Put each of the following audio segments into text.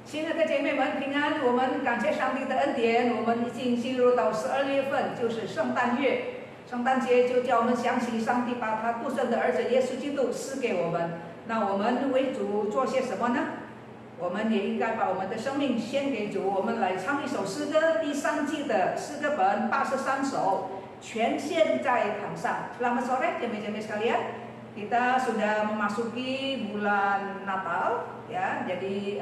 亲爱的姐妹们平安，我们感谢上帝的恩典，我们已经进入到12月份，就是圣诞月。圣诞节就叫我们想起上帝把他独生的儿子耶稣基督赐给我们。那我们为主做些什么呢？我们也应该把我们的生命献给主。我们来唱一首诗歌，第3季的诗歌本83首，全献在坛上。Selamat sore jemaat-jemaat sekalian. Kita sudah memasuki bulan Natal, ya. Jadi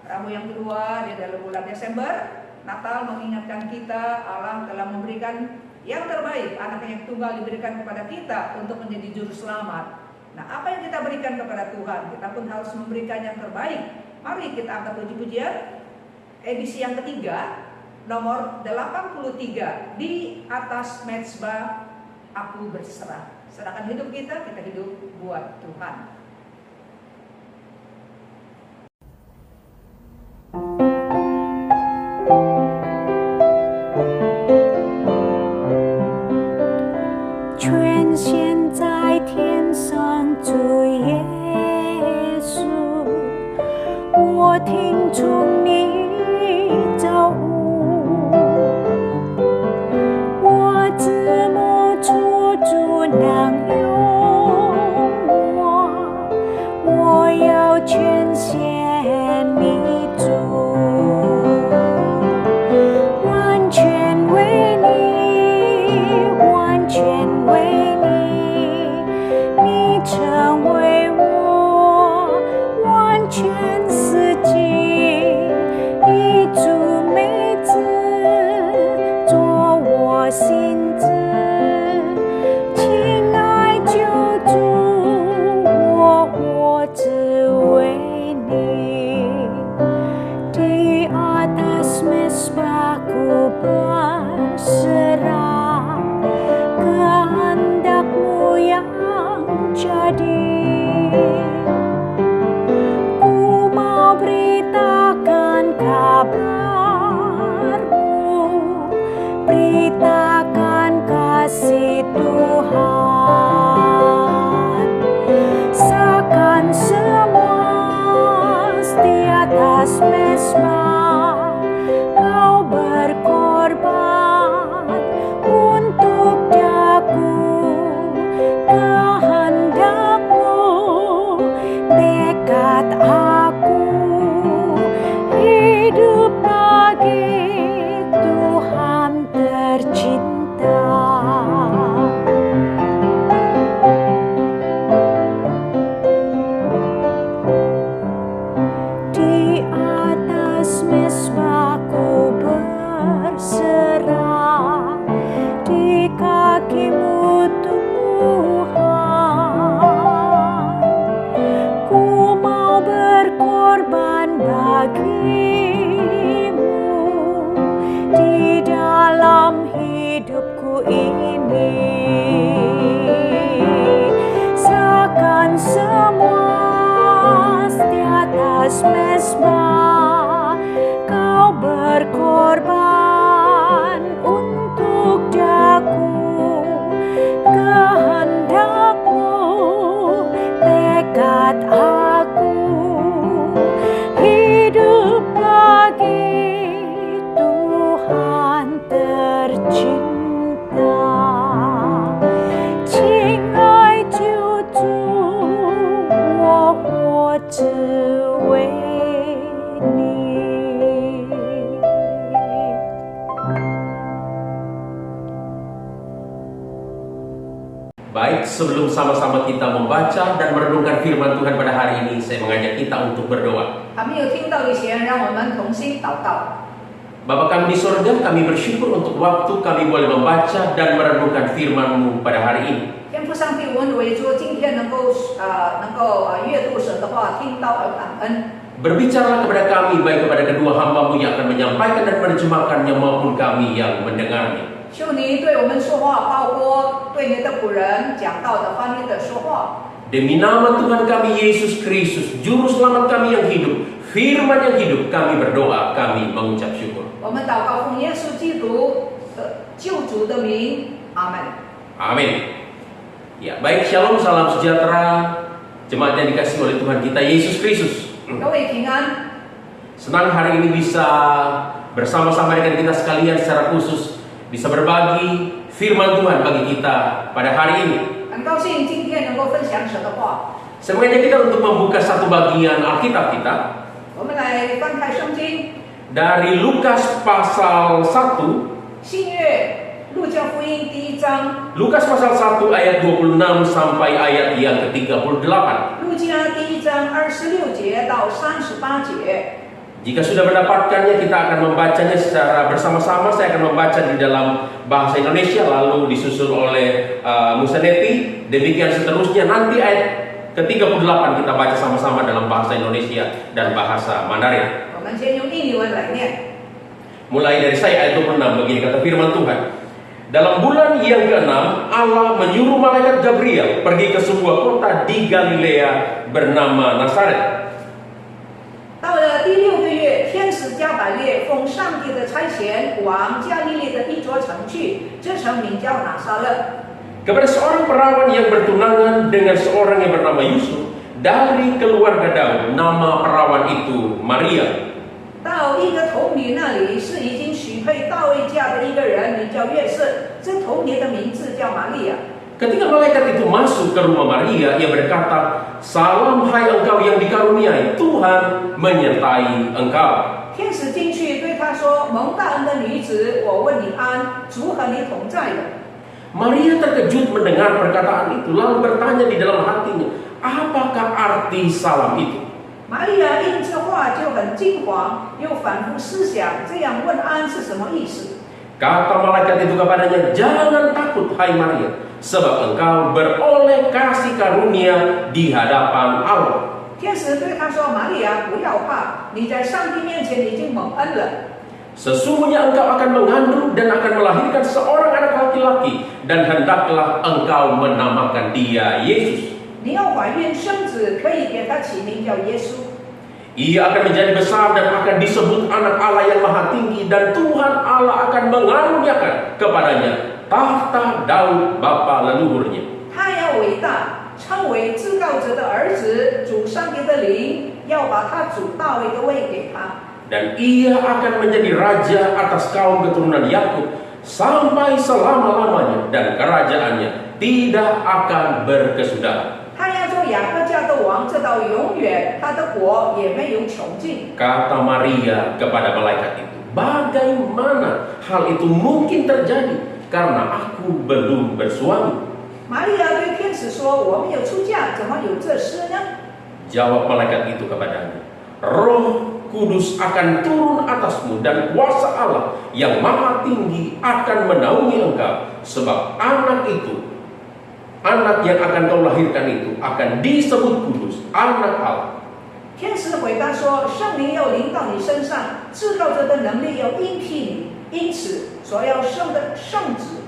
Rabu yang kedua di dalam bulan Desember. Natal mengingatkan kita Allah telah memberikan yang terbaik, anaknya yang tunggal diberikan kepada kita untuk menjadi juru selamat. Nah, apa yang kita berikan kepada Tuhan, kita pun harus memberikan yang terbaik. Mari kita angkat puji-pujian edisi yang ketiga, nomor 83, di atas mezbah aku berserah. Serahkan hidup kita hidup buat Tuhan. Baik, sebelum sama-sama kita membaca dan merenungkan firman Tuhan pada hari ini, saya mengajak kita untuk berdoa. Bapa kami di surga, kami bersyukur untuk waktu kami boleh membaca dan merenungkan firman-Mu pada hari ini. Berbicaralah kepada kami, baik kepada kedua hamba-Mu yang akan menyampaikan dan menerjemahkannya maupun kami yang mendengarnya. 求你对我们说话，包括对你的仆人讲道的翻译的说话。 Demi nama Tuhan kami Yesus Kristus, Juru Selamat kami yang hidup, Firman yang hidup, kami berdoa, kami mengucap syukur. 我们祷告奉耶稣基督的救主的名，阿门。 Amin. Ya, baik, shalom, salam sejahtera, jemaat yang dikasihi oleh Tuhan kita Yesus Kristus. 各位平安。Senang hari ini bisa bersama-sama dengan kita sekalian secara khusus bisa berbagi firman Tuhan bagi kita pada hari ini. 很高兴今天能够分享神的话。 Saya mengajak kita untuk membuka satu bagian Alkitab kita 我们来翻开圣经， dari Lukas pasal 1. 新约路加福音第1章， Lukas pasal 1 ayat 26 sampai ayat yang ke-38. 路加第1章26节到38节。 Jika sudah mendapatkannya, kita akan membacanya secara bersama-sama. Saya akan membaca di dalam bahasa Indonesia, lalu disusul oleh Musaneti. Demikian seterusnya. Nanti ayat ke-38 kita baca sama-sama dalam bahasa Indonesia dan bahasa Mandarin. 我们先用印尼文来念。 Mulai dari saya ayat 26, begini kata firman Tuhan. Dalam bulan yang ke-6, Allah menyuruh malaikat Gabriel pergi ke sebuah kota di Galilea bernama Nazaret. 到了第6个月，天使加百列奉上帝的差遣，往加利利的一座城去，这城名叫拿撒勒。 Kepada seorang perawan yang bertunangan dengan seorang yang bernama Yusuf dari keluarga Daud, nama perawan itu Maria. 到一个童女那里，是已经许配大卫家的一个人，名叫约瑟。这童女的名字叫玛利亚。 Ketika malaikat itu masuk ke rumah Maria, ia berkata, "Salam hai engkau yang dikaruniai, Tuhan menyertai engkau." 天使进去对她说：“蒙大恩的女子，我问你安，主和你同在的。” Maria terkejut mendengar perkataan itu, lalu bertanya di dalam hatinya, apakah arti salam itu? 玛利亚因这话就很惊慌，又反复思想，这样问安是什么意思？ Kata malaikat itu kepadanya, "Jangan takut, hai Maria, sebab engkau beroleh kasih karunia di hadapan Allah." 天使对她说：“玛利亚，不要怕，你在上帝面前已经蒙恩了。 Sesungguhnya engkau akan mengandung dan akan melahirkan seorang anak laki-laki, dan hendaklah engkau menamakan dia Yesus. 你要怀孕生子，可以给他起名叫耶稣。 Ia akan menjadi besar dan akan disebut anak Allah yang maha tinggi, dan Tuhan Allah akan mengaruniakan kepadanya tahta Daud bapa leluhurnya. 他要伟大，称为至高者的儿子，主上帝的灵要把他主大卫的位给他。 Dan ia akan menjadi raja atas kaum keturunan Yakub sampai selama-lamanya, dan kerajaannya tidak akan berkesudahan. 他要做雅各家的王，直到永远，他的国也没有穷尽。 Kata Maria kepada malaikat itu, "Bagaimana hal itu mungkin terjadi karena aku belum bersuami?" 玛利亚对天使说：“我没有出嫁，怎么有这事呢？” Jawab malaikat itu kepadanya, "Roh Kudus akan turun atasmu, dan kuasa Allah yang maha tinggi akan menaungi engkau, sebab anak yang akan kau lahirkan itu akan disebut kudus, anak Allah." 天使回答说：“圣灵要临到你身上，至高者的能力要应替你，因此所要生的圣子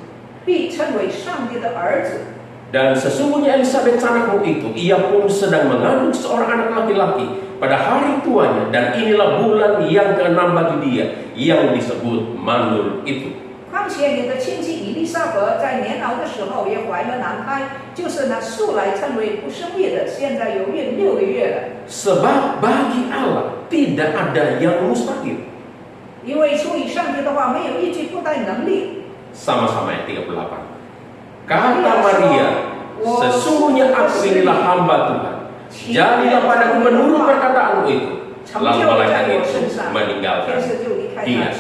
必称为上帝的儿子。” Dan sesungguhnya Elisabet anakmu itu, ia pun sedang mengandung seorang anak laki-laki pada hari tuanya, dan inilah bulan yang ke-6 bagi dia, yang disebut mandul itu. 况且你的亲戚以利沙伯在年老的时候也怀了男胎，就是那素来称为不生育的，现在有孕6个月了。 Sebab bagi Allah tidak ada yang mustahil. 因为出于上帝的话，没有一句不带能力。 Sama-sama ayat 38. Kata Maria, "Sesungguhnya aku inilah hamba Tuhan. Jadilah padaku menurut perkataanmu itu." Lalu malaikat itu meninggalkan dia.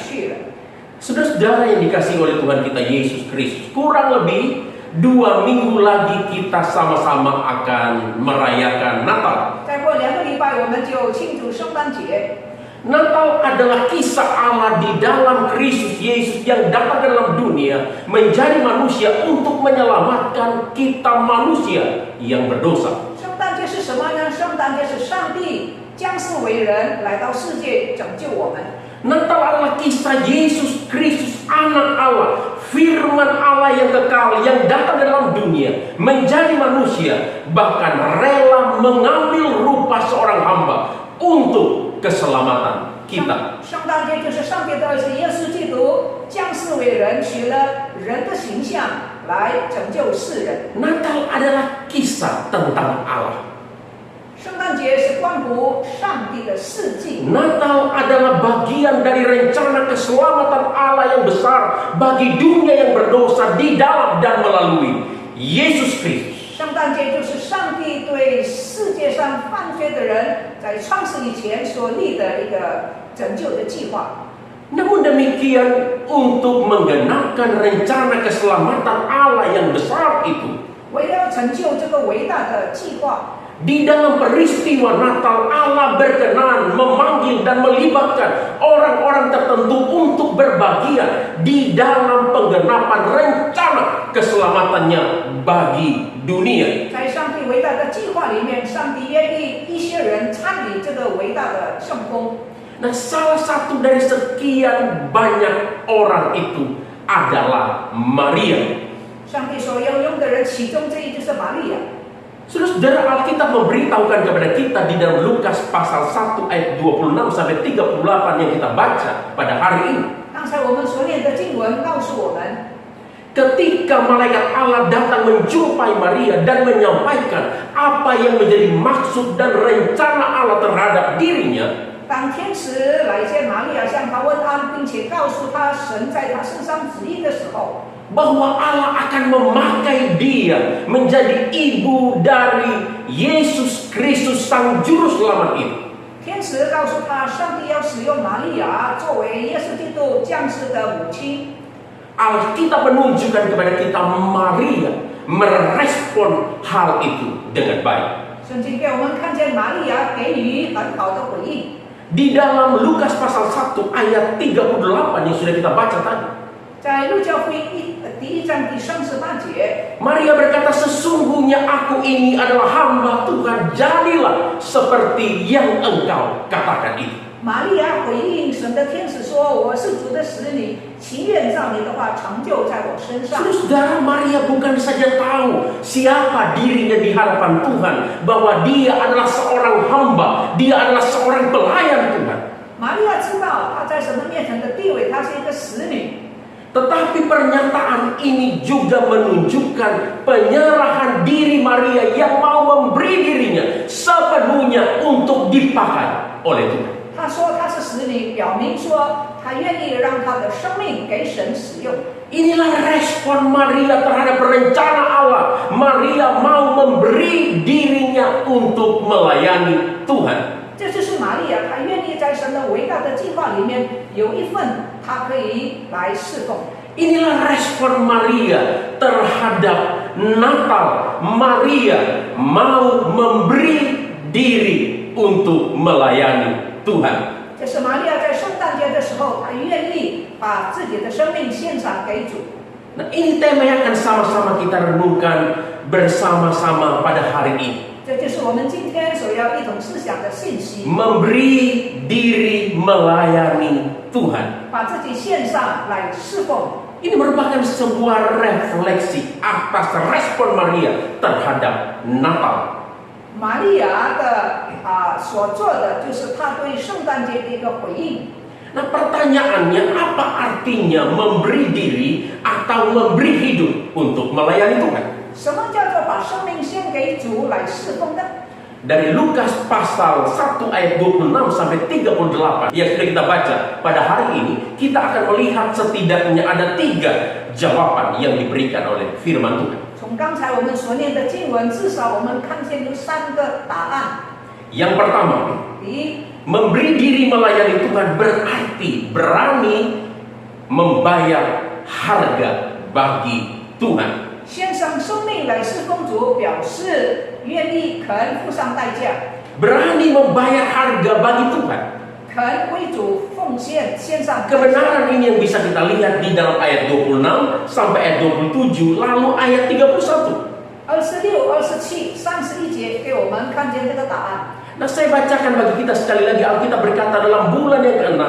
Saudara-saudara yang dikasihi oleh Tuhan kita Yesus Kristus, kurang lebih 2 minggu lagi kita sama-sama akan merayakan Natal. 再过2个礼拜，我们就庆祝圣诞节。 Natal adalah kisah Allah di dalam Kristus Yesus yang datang ke dalam dunia menjadi manusia untuk menyelamatkan kita manusia yang berdosa. 圣诞节是什么呢？圣诞节是上帝降世为人，来到世界拯救我们。 Natal adalah kisah Yesus Kristus, anak Allah, firman Allah yang kekal, yang datang dalam dunia menjadi manusia, bahkan rela mengambil rupa seorang hamba untuk keselamatan kita. 圣诞节就是上帝的儿子耶稣基督降世为人，取了人的形象来拯救世人。 Natal adalah kisah tentang Allah. 圣诞节是关乎上帝的事迹。 Natal adalah bagian dari rencana keselamatan Allah yang besar bagi dunia yang berdosa di dalam dan melalui Yesus Kristus. 圣诞节就是上帝对世界上犯罪的人在创世以前所立的一个拯救的计划。 Namun demikian, untuk menggenapkan rencana keselamatan Allah yang besar itu, 为了成就这个伟大的计划， di dalam peristiwa Natal Allah berkenan memanggil dan melibatkan orang-orang tertentu untuk berbagian di dalam penggenapan rencana keselamatannya bagi dunia. 在上帝伟大的计划里面，上帝愿意一些人参与这个伟大的圣工。 Nah, salah satu dari sekian banyak orang itu adalah Maria. 上帝所要用的人，其中之一就是玛利亚。 Saudara, Alkitab memberitahukan kepada kita di dalam Lukas pasal 1 ayat 26 sampai 38 yang kita baca pada hari ini. 刚才我们所念的经文告诉我们， Ketika malaikat Allah datang menjumpai Maria dan menyampaikan apa yang menjadi maksud dan rencana Allah terhadap dirinya, 当天使来见玛利亚，向她问安，并且告诉她神在她身上旨意的时候， bahwa Allah akan memakai dia menjadi ibu dari Yesus Kristus Sang Juru Selamat itu. 天使告诉她，上帝要使用玛利亚作为耶稣基督降世的母亲。 Alkitab menunjukkan kepada kita Maria merespon hal itu dengan baik. 圣经给我们看见玛利亚给予很好的回应。 Di dalam Lukas pasal 1 ayat 38 yang sudah kita baca tadi, 在路加福音第1章第38节， Maria berkata, sesungguhnya aku ini adalah hamba Tuhan, jadilah seperti yang engkau katakan itu. 玛利亚回应神的天使说：“我是主的使女，祈愿照你的话成就在我身上。” Saudara, Maria bukan saja tahu siapa dirinya di hadapan Tuhan, bahwa dia adalah seorang hamba, dia adalah seorang pelayan Tuhan. 玛利亚知道她在神的面前的地位，她是一个使女。 Tetapi pernyataan ini juga menunjukkan penyerahan diri Maria yang mau memberi dirinya sepenuhnya untuk dipakai oleh Tuhan. 她说她是使女，表明说她愿意让她的生命给神使用。 Inilah respon Maria terhadap rencana Allah. Maria mau memberi dirinya untuk melayani Tuhan. 这就是玛利亚，她愿意在神的伟大的计划里面有一份，她可以来侍奉。 Inilah respon Maria terhadap Natal. Maria mau memberi diri untuk melayani Tuhan. 这是玛利亚在圣诞节的时候，她愿意把自己的生命献上给主。 Nah, ini tema yang akan sama-sama kita renungkan bersama-sama pada hari ini. 这就是我们今天所要一同思想的信息。 Memberi diri melayani Tuhan. 把自己献上来侍奉。 Ini merupakan sebuah refleksi atas respon Maria terhadap Natal. 玛利亚的所做的就是她对圣诞节的一个回应。 Nah, pertanyaannya, apa artinya memberi diri atau memberi hidup untuk melayani Tuhan? 什么叫做把生命献给主来侍奉呢？ Dari Lukas pasal 1 ayat 26 sampai 38 yang sudah kita baca pada hari ini, kita akan melihat setidaknya ada 3 jawaban yang diberikan oleh firman Tuhan. 从刚才我们所念的经文，至少我们看见有3个答案。 Yang pertama, 第一， memberi diri melayani Tuhan berarti berani membayar harga bagi Tuhan. 献上生命来侍奉主，表示愿意肯付上代价， Berani membayar harga bagi Tuhan. 肯为主奉献，献上代价。 Kebenaran ini yang bisa kita lihat di dalam ayat 26 sampai ayat 27, lalu ayat 31. 26、27、31节给我们看见这个答案。 Nah, saya bacakan bagi kita sekali lagi. Alkitab berkata dalam bulan yang ke-6,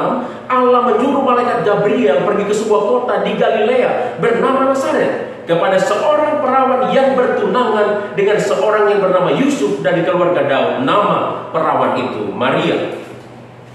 Allah menyuruh malaikat Gabriel pergi ke sebuah kota di Galilea bernama Nazaret kepada seorang perawan yang bertunangan dengan seorang yang bernama Yusuf dari keluarga Daud. Nama perawan itu Maria.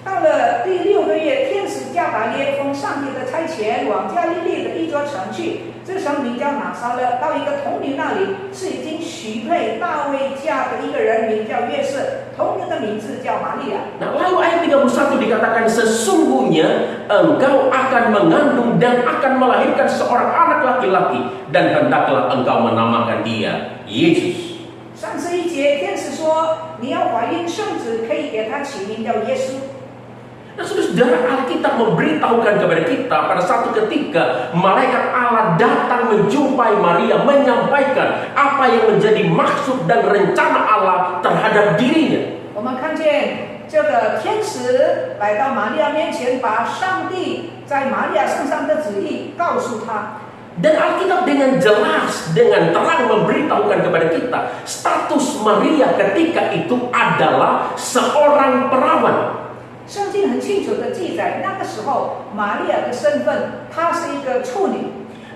到了第6个月，天使加百列奉上帝的差遣往加利利的一座城去，这城名叫拿撒勒，到一个童女那里，是已经许配大卫家的一个人，名叫约瑟，童女的名字叫玛利亚。 Nah, lalu ayat 31 dikatakan sesungguhnya engkau akan mengandung dan akan melahirkan seorang anak laki-laki dan hendaklah engkau menamakan dia Yesus. 31节，天使说：“你要怀孕生子，可以给他起名叫耶稣。” Nah, saudara, Alkitab memberitahukan kepada kita pada satu ketika malaikat Allah datang menjumpai Maria, menyampaikan apa yang menjadi maksud dan rencana Allah terhadap dirinya. 我们看见这个天使来到玛利亚面前，把上帝在玛利亚身上的旨意告诉她。 Dan Alkitab dengan jelas, dengan terang memberitahukan kepada kita status Maria ketika itu adalah seorang perawan. 圣经很清楚的记载，那个时候玛利亚的身份，她是一个处女。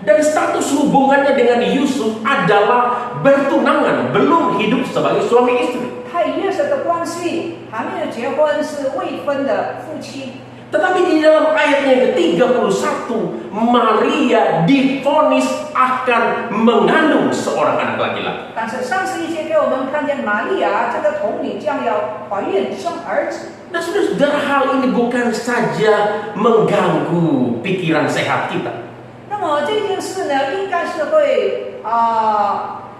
Dan status hubungannya dengan Yusuf adalah bertunangan, belum hidup sebagai suami istri. 她与约瑟的关系还没有结婚，是未婚的夫妻。 Tetapi di dalam ayatnya yang ke-31, Maria divonis akan mengandung seorang anak laki-laki. 但是31节给我们看见玛利亚这个童女将要怀孕生儿子。 Nah, saudara, hal ini bukan saja mengganggu pikiran sehat kita. 那么这件事呢，应该是会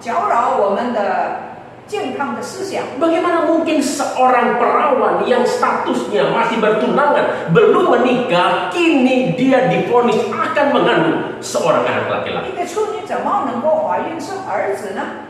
搅扰我们的健康的思想。 Bagaimana mungkin seorang perawan yang statusnya masih bertunangan, belum menikah, kini dia divonis akan mengandung seorang anak laki-laki? 一个处女怎么能够怀孕生儿子呢？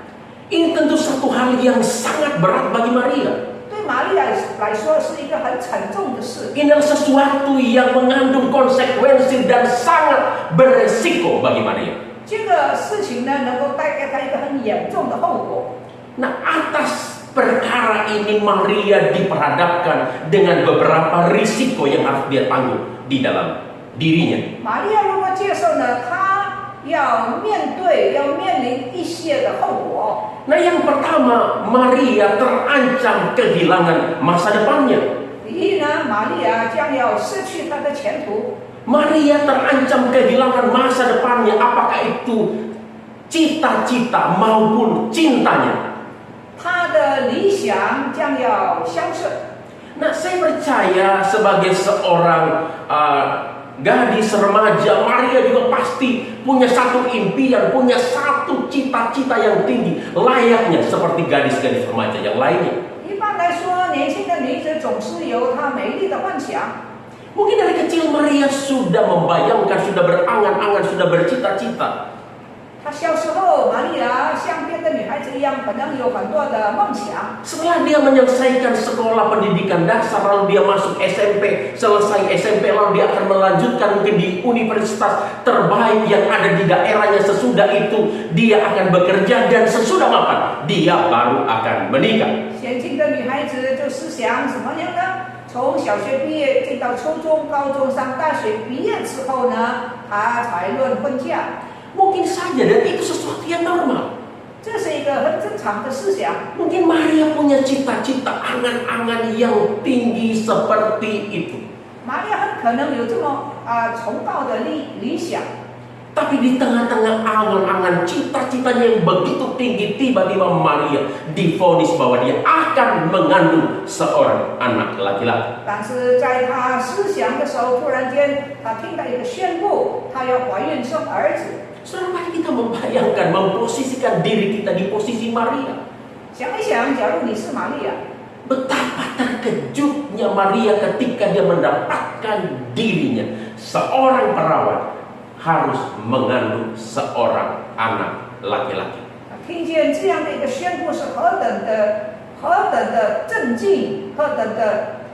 Ini tentu satu hal yang sangat berat bagi Maria. 对玛利亚来说是一个很沉重的事。 Ini adalah sesuatu yang mengandung konsekuensi dan sangat beresiko bagi Maria. 这个事情呢，能够带给她一个很严重的后果。 Nah, atas perkara ini Maria diperhadapkan dengan beberapa risiko yang harus dia tanggung di dalam dirinya. 玛利亚如果接受呢，她要面临一些的后果。 Nah, yang pertama, Maria terancam kehilangan masa depannya. 第一呢，玛利亚将要失去她的前途。 Maria terancam kehilangan masa depannya, apakah itu cita-cita maupun cintanya. 她的理想将要消失。 Nah, saya percaya sebagai seorang gadis remaja, Maria juga pasti punya satu impian, punya satu cita-cita yang tinggi, layaknya seperti gadis-gadis remaja yang lainnya. 一般来说，年轻的女子总是有她美丽的幻想。 Mungkin dari kecil Maria sudah membayangkan, sudah berangan-angan, sudah bercita-cita. 她小时候，玛利亚像别的女孩子一样，可能有很多的梦想。 Setelah dia menyelesaikan sekolah pendidikan dasar, lalu dia masuk SMP, selesai SMP, lalu dia akan melanjutkan mungkin di universitas terbaik yang ada di daerahnya. Sesudah itu dia akan bekerja dan sesudah mapan dia baru akan menikah. 先进的女孩子就思想什么样呢？从小学毕业进到初中、高中，上大学毕业之后呢，她才论婚嫁。 Mungkin saja dan itu sesuatu yang normal. 这是一个很正常的思想。 Mungkin Maria punya cita-cita, angan-angan yang tinggi seperti itu. 玛利亚很可能有这么崇高的理想。 Tapi di tengah-tengah angan-angan cita-citanya yang begitu tinggi, tiba-tiba Maria divonis bahwa dia akan mengandung seorang anak laki-laki. 但是在她思想的时候，突然间她听到一个宣布，她要怀孕生儿子。 Saudara, mari kita membayangkan, memposisikan diri kita di posisi Maria. 想一想，假如你是玛利亚， Betapa terkejutnya Maria ketika dia mendapatkan dirinya seorang perawan harus mengandung seorang anak laki-laki. 听见这样的一个宣布是何等的震惊，何等的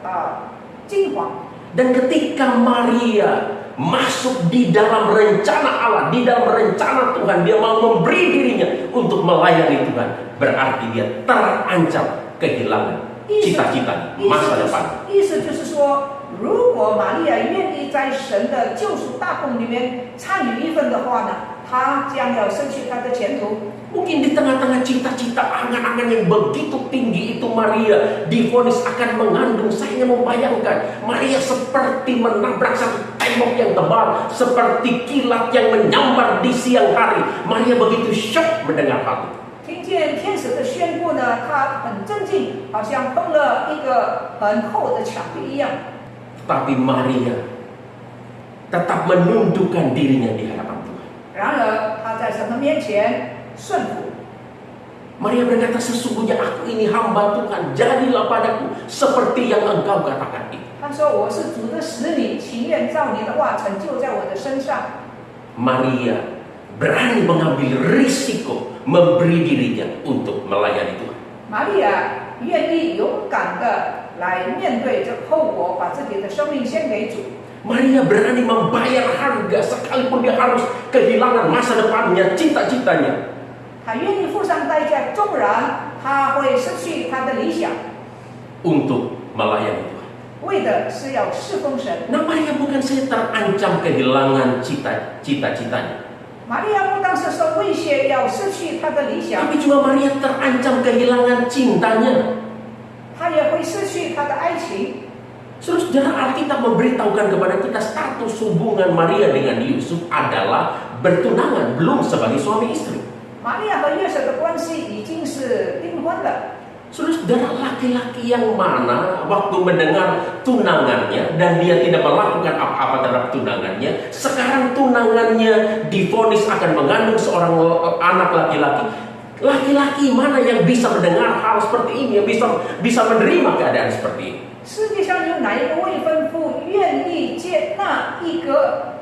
惊慌。 Dan ketika Maria masuk di dalam rencana Allah, di dalam rencana Tuhan, dia mau memberi dirinya untuk melayani Tuhan, berarti dia terancam kehilangan cita-cita masa depan. 意思就是说，如果玛利亚愿意在神的救赎大功里面参与一份的话呢，她将要失去她的前途。 Mungkin di tengah-tengah cita-cita angan-angan yang begitu tinggi itu Maria divonis akan mengandung. Saya membayangkan Maria seperti menabrak satu tembok yang tebal, seperti kilat yang menyambar di siang hari. Maria begitu shock mendengar hal itu. 听见天使的宣布呢，她很震惊，好像碰了一个很厚的墙壁一样。 Tapi Maria tetap menundukkan dirinya di hadapan Tuhan. 然而，她在神的面前顺服。 Maria berkata, sesungguhnya aku ini hamba Tuhan, jadilah padaku seperti yang engkau katakan itu. 她说：“我是主的使女，情愿照你的话成就在我的身上。” Maria berani mengambil risiko memberi dirinya untuk melayani Tuhan. 玛利亚愿意勇敢的来面对这后果，把自己的生命献给主。 Maria berani membayar harga sekalipun dia harus kehilangan masa depannya, cita-citanya. 她愿意付上代价，纵然她会失去她的理想， untuk melayani Tuhan. 为的是要侍奉神。 Nah, Maria bukan saja terancam kehilangan cita-citanya, 玛利亚不当是受威胁要失去她的理想， tapi juga Maria terancam kehilangan cintanya. 她也会失去她的爱情。 Saudara, Alkitab memberitahukan kepada kita status hubungan Maria dengan Yusuf adalah bertunangan, belum sebagai suami istri. 玛利亚和约瑟的关系已经是订婚了。 Saudara, laki-laki yang mana waktu mendengar tunangannya dan dia tidak melakukan apa-apa terhadap tunangannya, sekarang tunangannya divonis akan mengandung seorang anak laki-laki. Laki-laki mana yang bisa mendengar hal seperti ini, yang bisa menerima keadaan seperti ini? 世界上有哪一个未婚夫愿意接纳一个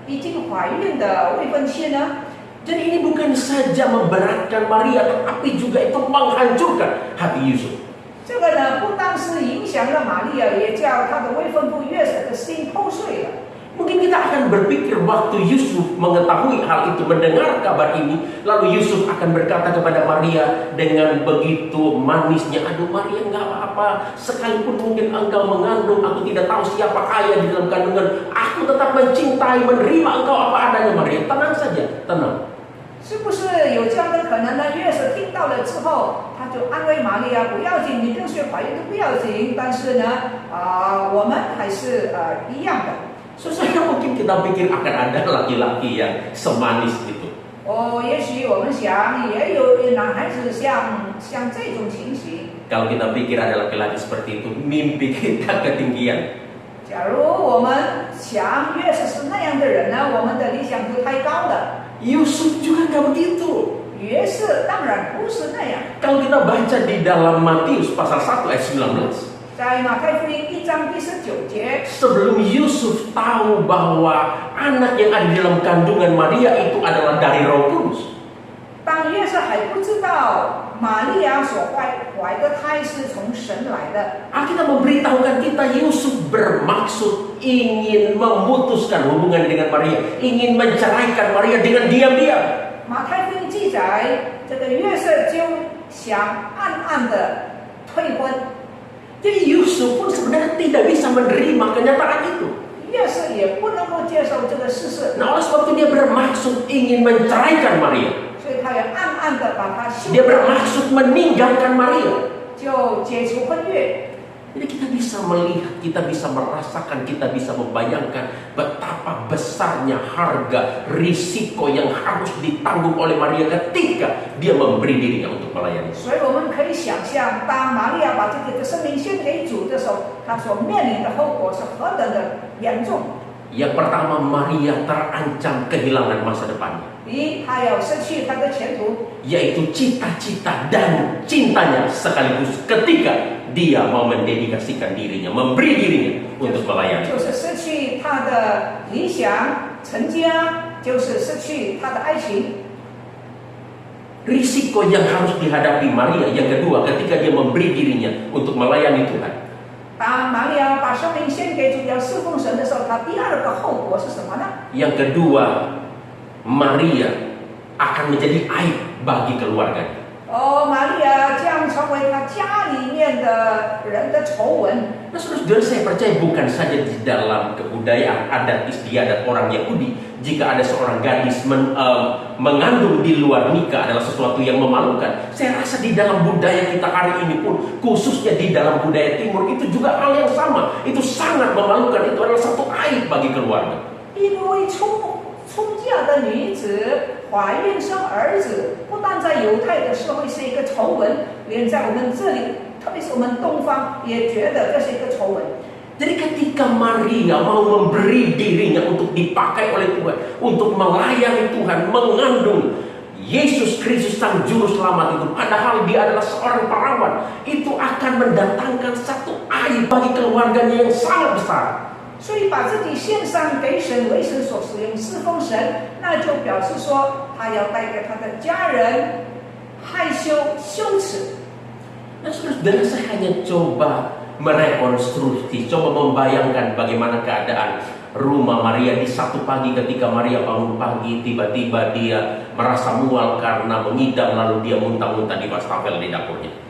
已经怀孕的未婚妻呢？ Jadi ini bukan saja memberatkan Maria, tetapi juga itu menghancurkan hati Yusuf. 这个呢，不单是影响了玛利亚，也叫她的未婚夫约瑟的心破碎了。 Mungkin kita akan berpikir waktu Yusuf mengetahui hal itu, mendengar kabar ini, lalu Yusuf akan berkata kepada Maria dengan begitu manisnya, aduh Maria, nggak apa-apa, sekalipun mungkin engkau mengandung, aku tidak tahu siapa ayah di dalam kandungan, aku tetap mencintai, menerima engkau apa adanya. Maria, tenang saja, tenang. 是不是有这样的可能呢？约瑟听到了之后，他就安慰玛利亚不要紧，你跟谁怀孕都不要紧，但是呢，我们还是一样的。 Saya mungkin kita pikir akan ada laki-laki yang semanis itu. 也许我们想也有男孩子像这种情形。 Kalau kita pikir ada laki-laki seperti itu, mimpi kita ketinggian. 假如我们想约瑟是那样的人呢，我们的理想就太高了。 Yusuf juga nggak begitu. 约瑟当然不是那样。 Kalau kita baca di dalam Matius pasal 1 ayat 19. 在马太福音1章第19节， Sebelum Yusuf tahu bahwa anak yang ada di dalam kandungan Maria itu adalah dari Roh Kudus. 当约瑟还不知道玛利亚所怀的胎是从神来的， Alkitab memberitahukan kita Yusuf bermaksud ingin memutuskan hubungan dengan Maria, ingin menceraikan Maria dengan diam-diam. 马太福音记载，这个约瑟就想暗暗的退婚。 Jadi Yusuf pun sebenarnya tidak bisa menerima kenyataan itu. 约瑟也不能够接受这个事实， Nah, oleh sebab itu dia bermaksud ingin menceraikan Maria. 所以他也暗暗的把她休 Dia 掉， bermaksud meninggalkan Maria. 就解除婚约。 Jadi kita bisa melihat, kita bisa merasakan, kita bisa membayangkan betapa besarnya harga risiko yang harus ditanggung oleh Maria ketika dia memberi dirinya untuk melayani. 所以我们可以想象，当玛利亚把自己的生命献给主的时候，她所面临的后果是何等的严重。 Yang pertama, Maria terancam kehilangan masa depannya, 第一，她要失去她的前途， yaitu cita-cita dan cintanya sekaligus ketika dia mau mendedikasikan dirinya, memberi dirinya untuk melayani. 就是失去她的理想、成家，就是失去她的爱情。 Risiko yang harus dihadapi Maria yang kedua ketika dia memberi dirinya untuk melayani Tuhan. 当玛利亚把生命献给主，要侍奉神的时候，她第二个后果是什么呢？ Yang kedua, Maria akan menjadi aib bagi keluarganya. 玛利亚将成为他家里面的人的丑闻。 Nah, saudara, saya percaya bukan saja di dalam kebudayaan adat istiadat orang Yahudi, jika ada seorang gadis mengandung di luar nikah adalah sesuatu yang memalukan. Saya rasa di dalam budaya kita hari ini pun, khususnya di dalam budaya Timur, itu juga hal yang sama. Itu sangat memalukan. Itu adalah satu aib bagi keluarga. 因为出嫁的女子怀孕生儿子，不但在犹太的社会是一个丑闻，连在我们这里，特别是我们东方，也觉得这是一个丑闻。 Jadi ketika Maria mau memberi dirinya untuk dipakai oleh Tuhan, untuk melayani Tuhan, mengandung Yesus Kristus Sang Juru Selamat itu, padahal dia adalah seorang perawan, itu akan mendatangkan satu aib bagi keluarganya yang sangat besar. 所以把自己献上给神为神所使用，侍奉神，那就表示说他要带给他的家人害羞羞耻。 Nah, saudara, saya hanya coba merekonstruksi, coba membayangkan bagaimana keadaan rumah Maria di satu pagi ketika Maria bangun pagi, tiba-tiba dia merasa mual karena mengidam, lalu dia muntah-muntah di wastafel di dapurnya.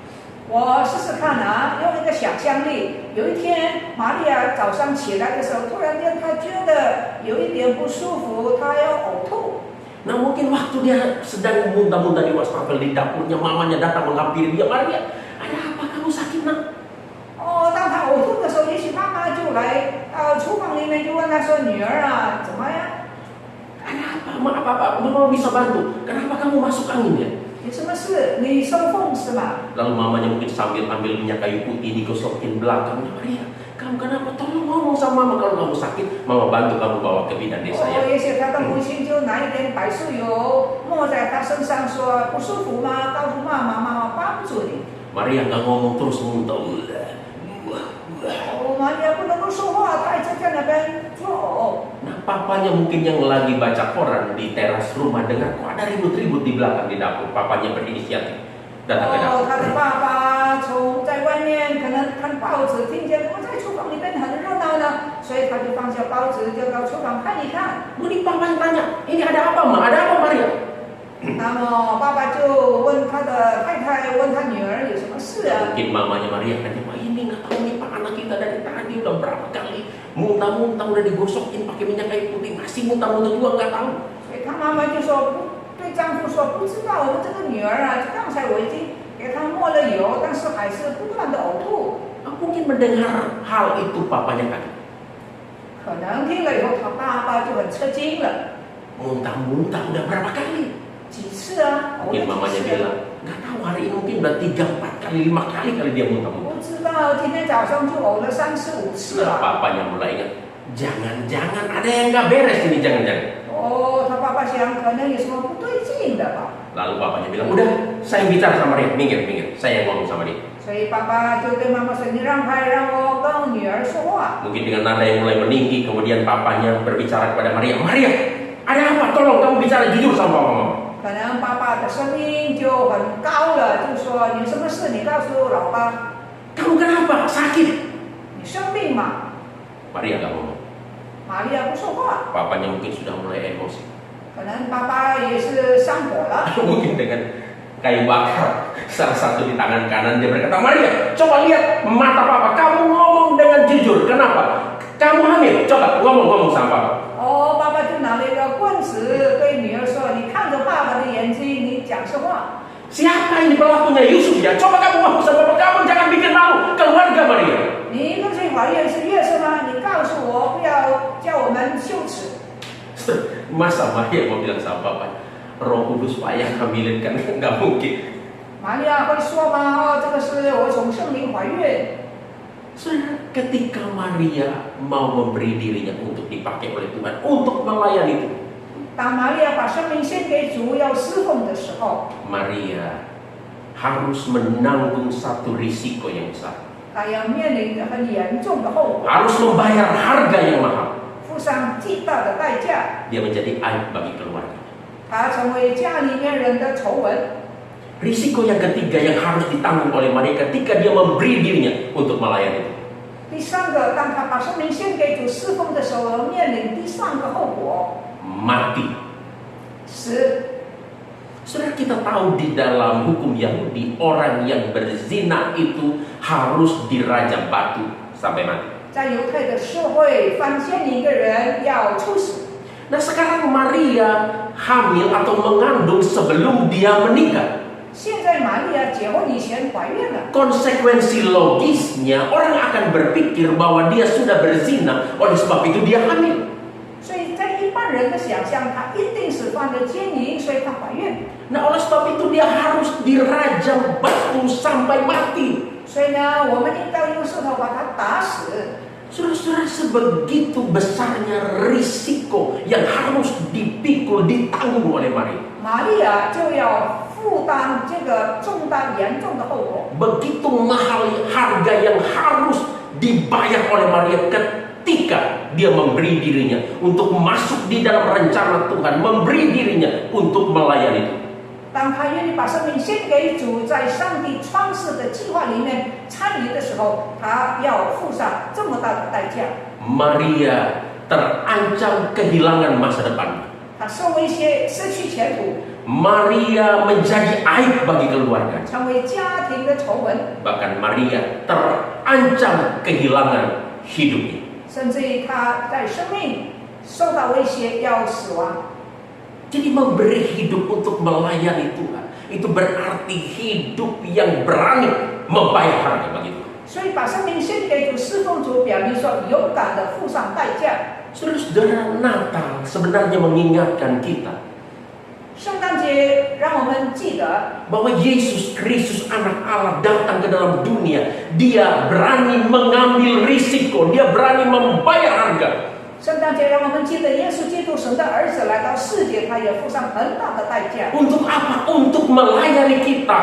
我试试看啊，用一个想象力。有一天，玛利亚早上起来的时候，突然间她觉得有一点不舒服，她要呕吐。 Nah, mungkin waktu dia sedang muntah-muntah di wastafel di dapurnya, mamanya datang menghampiri dia. Maria, ada apa, kamu sakit nak? 当她呕吐的时候，也许妈妈就来厨房里面就问她说：“女儿啊，怎么样？ Ada apa? Apa? Mama bisa bantu. Kenapa kamu masuk angin ya? 有什么事？你生风是吗？” Lalu mamanya mungkin sambil ambil minyak kayu putih digosokin belakangnya. Maria, kamu kenapa? Tolong ngomong sama mama kalau kamu sakit. Mama bantu kamu bawa ke bidan desa ya. 也许她的母亲就拿一点白树油抹在她身上，说：“不舒服吗？告诉妈妈，妈妈帮助你。” Maria nggak ngomong, terus muntah. 玛利亚不能够说话，她一直在那边作呕。 Nah, papanya mungkin yang lagi baca koran di teras rumah dengar kok ada ribut-ribut di belakang di dapur. Papanya berinisiatif datang ke dapur. 他的爸爸在外面可能看报纸，听见我在厨房里面很热闹呢，所以他就放下报纸，就到厨房看一看。 Mungkin papanya tanya, ini ada apa ma? Ada apa Maria? 那么爸爸就问他的太太，问他女儿有什么事啊？ Mungkin mamanya Maria kan, wah ini nggak tahu nih pak, anak kita dari tadi udah berapa kali muntah-muntah, udah digosokin pakai minyak kayu putih, masih muntah-muntah juga nggak tahu. 所以他妈妈就说，对丈夫说，不知道我们这个女儿啊，刚才我已经给她抹了油，但是还是不断的呕吐。 Mungkin mendengar hal itu papanya kaget. 可能听了以后，他爸爸就很吃惊了。 Muntah-muntah udah berapa kali? 几次啊？ Mungkin mamanya bilang, nggak tahu hari ini mungkin udah 3, 4 kali, 5 kali dia muntah-muntah. 不知道今天早上就呕了3次5次 Nah, 了。 papanya mulai ingat, jangan-jangan ada yang nggak beres ini, jangan-jangan. 他爸爸想可能有什么不对劲的吧。 Lalu papanya bilang, udah saya bicara sama dia, minggir, saya yang ngomong sama dia. 所以爸爸就对妈妈说：“你让开，让我跟女儿说话。” Mungkin dengan nada yang mulai meninggi, kemudian papanya berbicara kepada Maria, Maria, ada apa? Tolong kamu bicara jujur sama mama. 可能爸爸的声音就很高了，就说：“你有什么事？你告诉老爸。 Kamu kenapa? Sakit? 你生病吗？” Maria nggak ngomong. 玛利亚不说话， Papanya mungkin sudah mulai emosi. 可能爸爸也是上火了。 Mungkin dengan kayu bakar salah satu di tangan kanan dia berkata, Maria, coba lihat mata papa, kamu ngomong dengan jujur, kenapa? Kamu hamil, coba ngomong sama papa. 爸爸就拿了一个棍子对女儿说：“你看着爸爸的眼睛，你讲实话。” Siapa ini pelakunya? Yusuf ya? Coba kamu ngomong sama papa, kamu jangan bikin malu keluarga Maria. 你跟谁怀孕是月是吗？你告诉我，不要叫我们羞耻。 Masa Maria mau bilang sama papa, Roh Kudus payah hamilin kan? Nggak mungkin. 玛利亚会说吗？这个是我从圣灵怀孕。 Saudara, ketika Maria mau memberi dirinya untuk dipakai oleh Tuhan, untuk melayani Tuhan, 当玛利亚把生命献给主要侍奉的时候， Maria harus menanggung satu risiko yang besar. 她要面临着很严重的后果， Harus membayar harga yang mahal. 付上巨大的代价。 Dia menjadi aib bagi keluarga. 她成为家里面人的丑闻。 Risiko yang ketiga yang harus ditanggung oleh Maria ketika dia memberi dirinya untuk melayani Tuhan. 第三个，当她把生命献给主侍奉的时候，面临第三个后果， Mati. 死。Saudara, kita tahu di dalam hukum Yahudi, orang yang berzina itu harus dirajam batu sampai mati. 在犹太的社会，犯奸淫的人要处死。 Nah, sekarang Maria hamil atau mengandung sebelum dia menikah. 现在玛利亚结婚以前怀孕了， Konsekuensi logisnya, orang akan berpikir bahwa dia sudah berzina, oleh sebab itu dia hamil. 所以在一般人的想象，她一定是犯了奸淫，所以她怀孕。 Nah, oleh sebab itu dia harus dirajam batu sampai mati. 所以呢，我们应当用石头把她打死。 Saudara-saudara, sebegitu besarnya risiko yang harus dipikul, ditanggung oleh Maria. 玛利亚就要负担这个重大严重的后果。 Begitu mahal harga yang harus dibayar oleh Maria ketika dia memberi dirinya untuk masuk di dalam rencana Tuhan, memberi dirinya untuk melayani Tuhan. 当她愿意把生命献给主，在上帝创世的计划里面参与的时候，她要付上这么大的代价。 Maria terancam kehilangan masa depan. 她受威胁，失去前途， Maria menjadi aib bagi keluarga. 成为家庭的丑闻， Bahkan Maria terancam kehilangan hidupnya. 甚至于她在生命受到威胁，要死亡。 Jadi memberi hidup untuk melayani Tuhan, itu berarti hidup yang berani membayar harga bagi Tuhan. 所以把生命献给主、侍奉主，表明说勇敢的付上代价。 Saudara-saudara, Natal sebenarnya mengingatkan kita 圣诞节让我们记得， bahwa Yesus Kristus anak Allah datang ke dalam dunia. Dia berani mengambil risiko, dia berani membayar harga. 圣诞节让我们记得耶稣基督神的儿子来到世界，他也付上很大的代价。 Untuk apa? Untuk melayani kita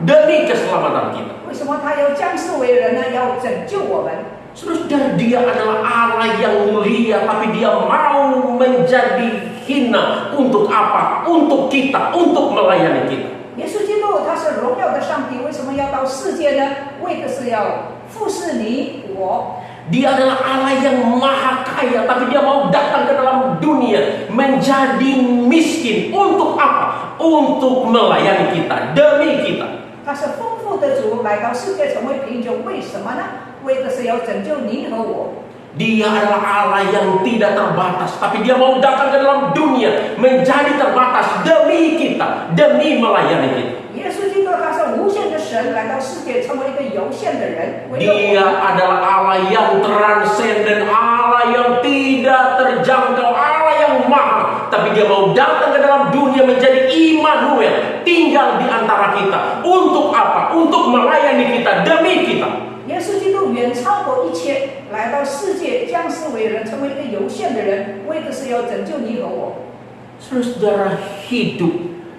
demi keselamatan kita. 为什么他要降世为人呢？要拯救我们。 Saudara, dia adalah Allah yang mulia, tapi dia mau menjadi hina. Untuk apa? Untuk kita, untuk melayani kita. 耶稣基督他是荣耀的上帝，为什么要到世界呢？为的是要服侍你我。 Dia adalah Allah yang maha kaya, tapi dia mau datang ke dalam dunia menjadi miskin. Untuk apa? Untuk melayani kita, demi kita. 他是丰富的主，来到世界成为贫穷，为什么呢？为的是要拯救你和我。 Dia adalah Allah yang tidak terbatas, tapi dia mau datang ke dalam dunia menjadi terbatas demi kita, demi melayani kita. 耶稣基督他是无限的神，来到世界成为一个有限的人。为了 Dia 我， adalah Allah yang transenden, Allah yang tidak terjangkau, Allah yang maha. Tapi dia mau datang ke dalam dunia menjadi Immanuel, tinggal di antara kita. Untuk apa? Untuk melayani kita, demi kita. 耶稣基督远超过一切，来到世界降世为人，成为一个有限的人，为的是要拯救你和我。 Saudara, hidup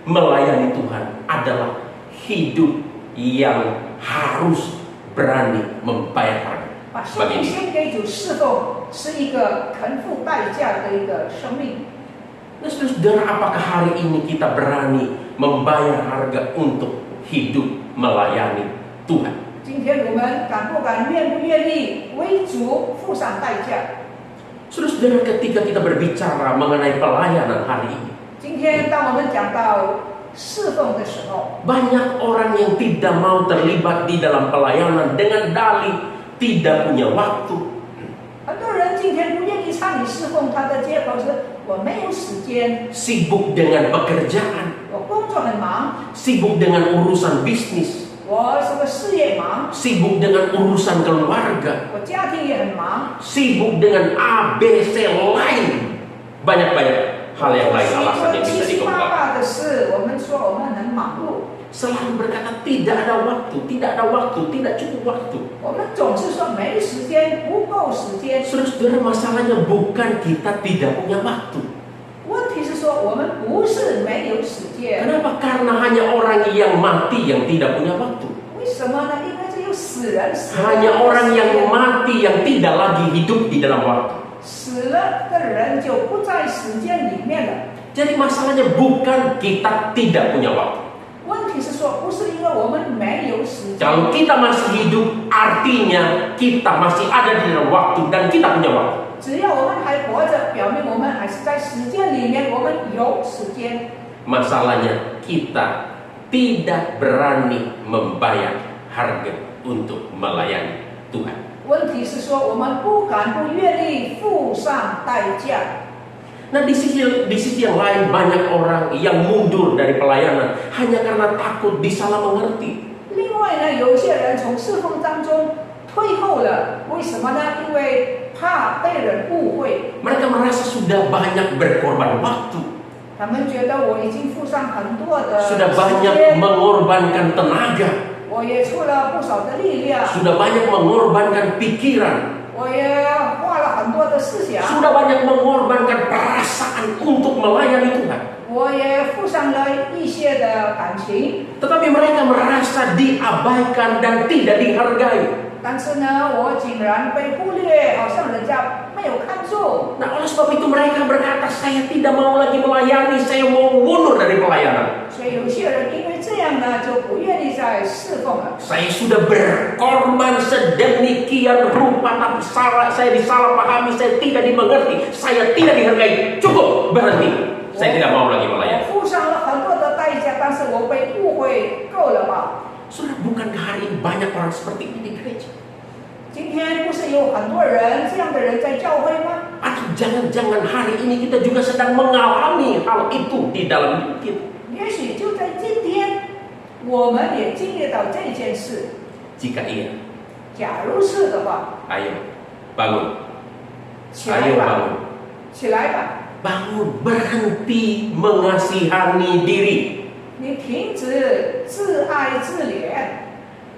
melayani Tuhan adalah hidup yang harus berani membayar harga. 把生命献给主侍奉，是一个肯付代价的一个生命。 Nah, saudara, apakah hari ini kita berani membayar harga untuk hidup melayani Tuhan? 今天我们敢不敢、愿不愿意为主付上代价？ Saudara, ketika kita berbicara mengenai pelayanan hari ini, 今天当我们讲到侍奉的时候， banyak orang yang tidak mau terlibat di dalam pelayanan dengan dalih tidak punya waktu. 很多人今天不愿意参与侍奉，他的借口是我没有时间， Sibuk dengan pekerjaan, 我工作很忙， sibuk dengan urusan bisnis, 我是个事业忙， sibuk dengan urusan keluarga, 我家庭也很忙， sibuk dengan ABC lain. Banyak-banyak hal yang lain alasan yang bisa 七七八 dikemukakan. 八的事，我们说我们很忙碌， Selalu berkata tidak ada waktu, tidak ada waktu, tidak cukup waktu. 我们总是说没时间，不够时间。 Saudara, masalahnya bukan kita tidak punya waktu. 问题是说我们不是没有时间， Kenapa? Karena hanya orang yang mati yang tidak punya waktu. 为什么呢？因为只有死人，死了 Hanya orang yang mati yang tidak lagi hidup di dalam waktu. 死了的人就不在时间里面了。 Jadi masalahnya bukan kita tidak punya waktu. 问题是说，不是因为我们没有时间， Kalau kita masih hidup, artinya kita masih ada di dalam waktu dan kita punya waktu. 只要我们还活着，表明我们还是在时间里面，我们有时间。 Masalahnya kita tidak berani membayar harga untuk melayani Tuhan. 问题是说我们不敢不愿意付上代价。 Nah di sisi yang lain banyak orang yang mundur dari pelayanan hanya karena takut disalah mengerti. 另外呢，有些人从侍奉当中退后了，为什么呢？因为怕被人误会。 Mereka merasa sudah banyak berkorban waktu, 他们觉得我已经付上很多的 sudah 时 banyak 间， mengorbankan tenaga, 我也出了不少的力量， sudah banyak mengorbankan pikiran, 我也花了很多的思想， sudah banyak mengorbankan perasaan untuk melayani Tuhan. 我也付上了一些的感情。 Tetapi mereka merasa diabaikan dan tidak dihargai. 但是呢，我竟然被忽略，好像人家没有看重。 Nah oleh sebab itu mereka berkata, saya tidak mau lagi melayani, saya mau mundur dari pelayanan. 所以有些人因为这样呢，就不愿意再侍奉了。 Saya sudah berkorban sedemikian rupa, tapi saya disalahpahami, saya tidak dimengerti, saya tidak dihargai. Cukup, berhenti. Saya tidak mau lagi 我 melayani. 付上了很多的代价，但是我被误会，够了吧？ Saudara, bukankah hari ini banyak orang seperti ini di gereja? 今天不是有很多人这样的人在教会吗？ Atau jangan-jangan hari ini kita juga sedang mengalami hal itu di dalam hidup kita? 也许就在今天，我们也经历到这件事。 Jika iya, 假如是的话， ayo bangun, 起来 ayo 吧， bangun, 起来吧， bangun, berhenti mengasihani diri. 你停止自爱自怜。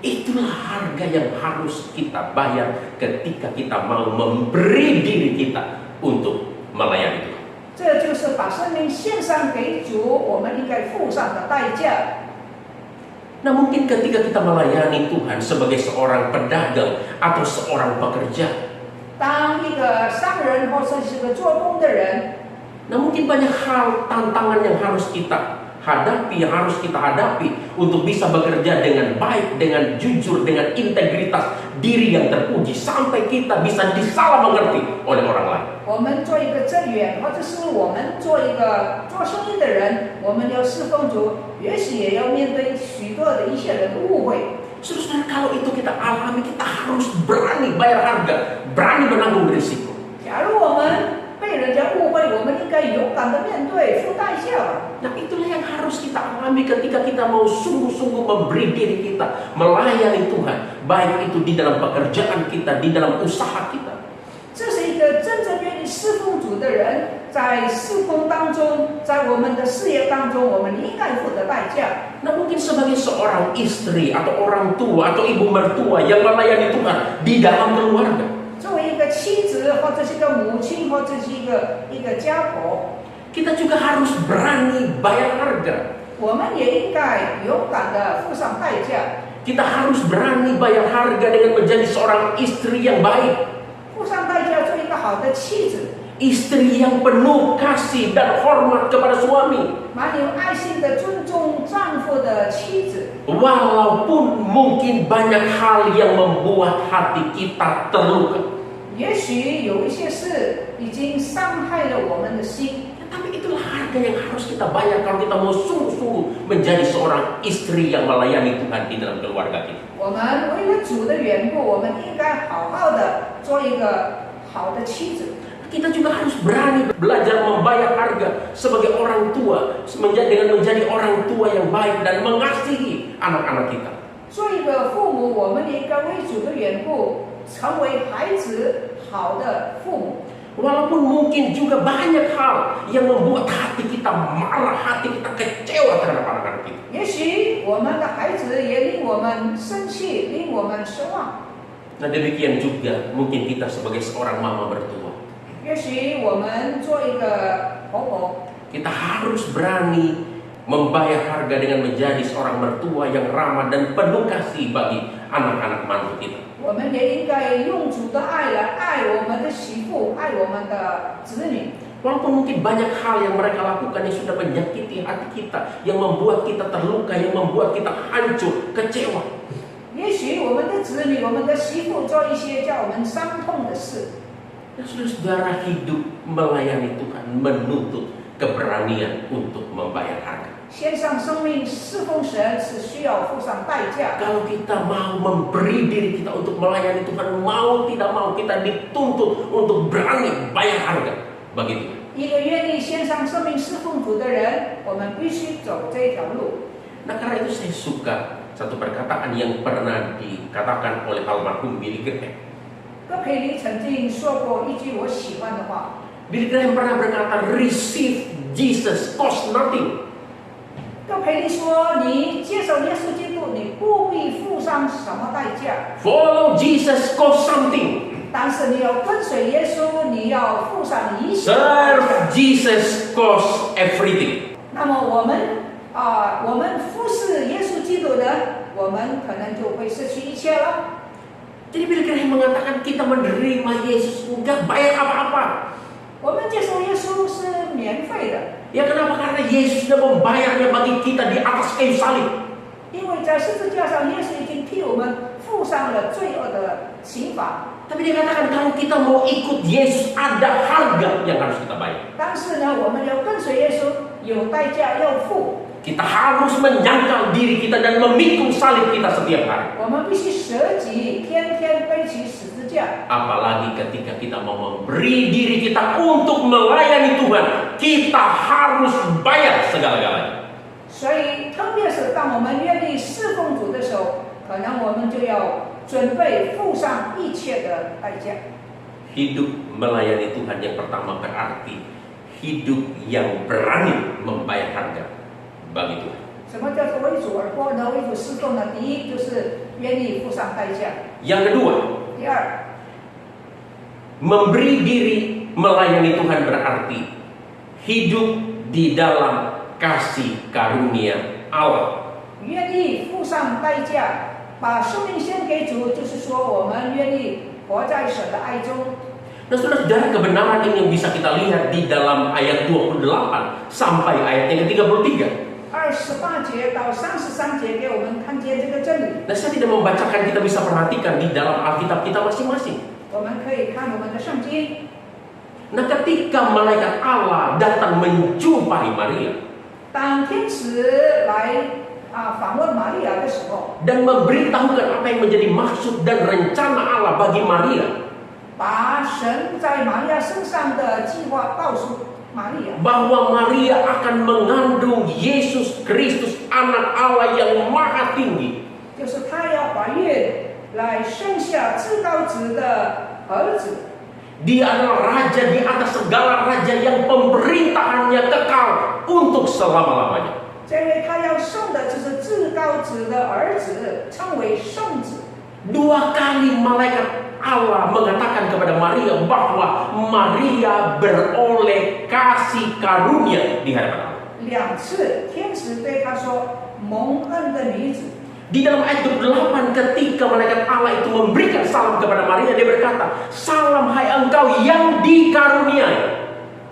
Itulah harga yang harus kita bayar ketika kita mau memberi diri kita untuk melayani Tuhan. 这就是把生命献上给主，我们应该付上的代价。 Nah mungkin ketika kita melayani Tuhan sebagai seorang pedagang atau seorang pekerja, 当一个商人或者是个做工的人， nah mungkin banyak hal tantangan yang harus kita hadapi, yang harus kita hadapi untuk bisa bekerja dengan baik, dengan jujur, dengan integritas diri yang terpuji sampai kita bisa disalah mengerti oleh orang lain. 我们做一个职员，或者是我们做一个做生意的人，我们要侍奉主，也许也要面对许多的一些人的误会。 Saudara, kalau itu kita alami, kita harus berani bayar harga, berani menanggung risiko. 假如我们被人家误会，我们应该勇敢的面对，付代价。 Nah itulah yang harus kita alami ketika kita mau sungguh-sungguh memberi diri kita, melayani Tuhan, baik itu di dalam pekerjaan kita, di dalam usaha kita. 这是一个真正愿意侍奉主的人，在侍奉当中，在我们的事业当中，我们应该付的代价。 Nah mungkin sebagai seorang istri atau orang tua atau ibu mertua yang melayani Tuhan di dalam keluarga, 作为一个妻子，或者是一个母亲，或者是一个家婆， kita juga harus berani bayar harga. 我们也应该勇敢的付上代价， Kita harus berani bayar harga dengan menjadi seorang istri yang baik, 付上代价做一个好的妻子， istri yang penuh kasih dan hormat kepada suami. 蛮有爱心的尊重丈夫的妻子。 Walaupun mungkin banyak hal yang membuat hati kita terluka, 也许有一些事已经伤害了我们的心， tapi itulah harga yang harus kita bayar kalau kita mau sungguh-sungguh menjadi seorang istri yang melayani Tuhan di dalam keluarga kita. 我们为了主的缘故，我们应该好好的做一个好的妻子。 Kita juga harus berani belajar membayar harga sebagai orang tua, dengan menjadi orang tua yang baik dan mengasihi anak-anak kita. 做一个父母，我们也应该为主的缘故，成为孩子好的父母。 Walaupun mungkin juga banyak hal yang membuat hati kita marah, hati kita kecewa terhadap anak-anak kita. 也许我们的孩子也令我们生气，令我们失望。 Nah demikian juga mungkin kita sebagai seorang mama mertua. 也许我们做一个婆婆， Kita harus berani membayar harga dengan menjadi seorang mertua yang ramah dan penuh kasih bagi anak-anak mantu kita. 我们也应该用主的爱来爱我们的媳妇，爱我们的子女。 Walaupun mungkin banyak hal yang mereka lakukan yang sudah menyakiti hati kita, yang membuat kita terluka, yang membuat kita hancur, kecewa. 也许我们的子女、我们的媳妇做一些叫我们伤痛的事。 Dan saudara-saudara, hidup melayani Tuhan menuntut keberanian untuk membayar harga. 献上生命侍奉神是需要付上代价。 Kalau kita mau memberi diri kita untuk melayani Tuhan, mau tidak mau kita dituntut untuk berani bayar harga bagi Tuhan. 一个愿意献上生命侍奉主的人，我们必须走这条路。 Nah, karena itu saya suka satu perkataan yang pernah dikatakan oleh almarhum Billy Graham. 戈培里曾经说过一句我喜欢的话。 Billy Graham pernah berkata, receive Jesus cost nothing. 戈培里说：“你接受耶稣基督，你不必付上什么代价。 Follow Jesus cost something. 但是你要跟随耶稣，你要付上一切代 Serve 价。 Jesus cost everything. 那么我们服侍耶稣基督的，我们可能就会失去一切了。 Jadi Billy Graham mengatakan kita menerima Yesus enggak bayar apa-apa. 我们接受耶稣是免费的， Ya kenapa? Karena Yesus sudah membayarnya bagi kita di atas kayu salib. 因为在十字架上，耶稣已经替我们付上了罪恶的刑罚。 Tapi dia katakan kalau kita mau ikut Yesus ada harga yang harus kita bayar. 但是呢，我们要跟随耶稣，有代价要付。 Kita harus menyangkal diri kita dan memikul salib kita setiap hari. 我们必须舍己，天天背起十字架。 Apalagi ketika kita mau memberi diri kita untuk melayani Tuhan, kita harus bayar segala-galanya. 所以，特别是当我们愿意侍奉主的时候，可能我们就要准备付上一切的代价。 Hidup melayani Tuhan yang pertama berarti hidup yang berani membayar harga bagi Tuhan. 什么叫做为主而活呢？为主侍奉呢？第一就是愿意付上代价。 Yang kedua, 第二， memberi diri melayani Tuhan berarti hidup di dalam kasih karunia Allah. 愿意付上代价，把生命献给主，就是说我们愿意活在神的爱中。 Nah, saudara-saudara, kebenaran ini yang bisa kita lihat di dalam ayat 28 sampai ayat yang ke-33. 28节到33节给我们看见这个真理。 Nah, saya tidak membacakan, kita bisa perhatikan di dalam Alkitab kita masing-masing. 我们可以看我们的圣经。 Nah, ketika malaikat Allah datang menjumpai Maria 当天使来访问玛利亚的时候， dan memberitahukan apa yang menjadi maksud dan rencana Allah bagi Maria, 把神在玛利亚身上的计划告诉玛利亚， bahwa Maria akan mengandung Yesus Kristus, anak Allah yang maha tinggi. 就是她要怀孕来生下至高者的儿子。 Dia adalah raja di atas segala raja yang pemerintahannya kekal untuk selama-lamanya. 这位他要生的就是至高者的儿子，称为圣子。 Dua kali malaikat Allah mengatakan kepada Maria bahwa Maria beroleh kasih karunia di hadapan Allah. 2次，天使对他说：“蒙恩的女子。” Di dalam ayat 28 ketika malaikat Allah itu memberikan salam kepada Maria, dia berkata, "Salam hai engkau yang dikaruniai."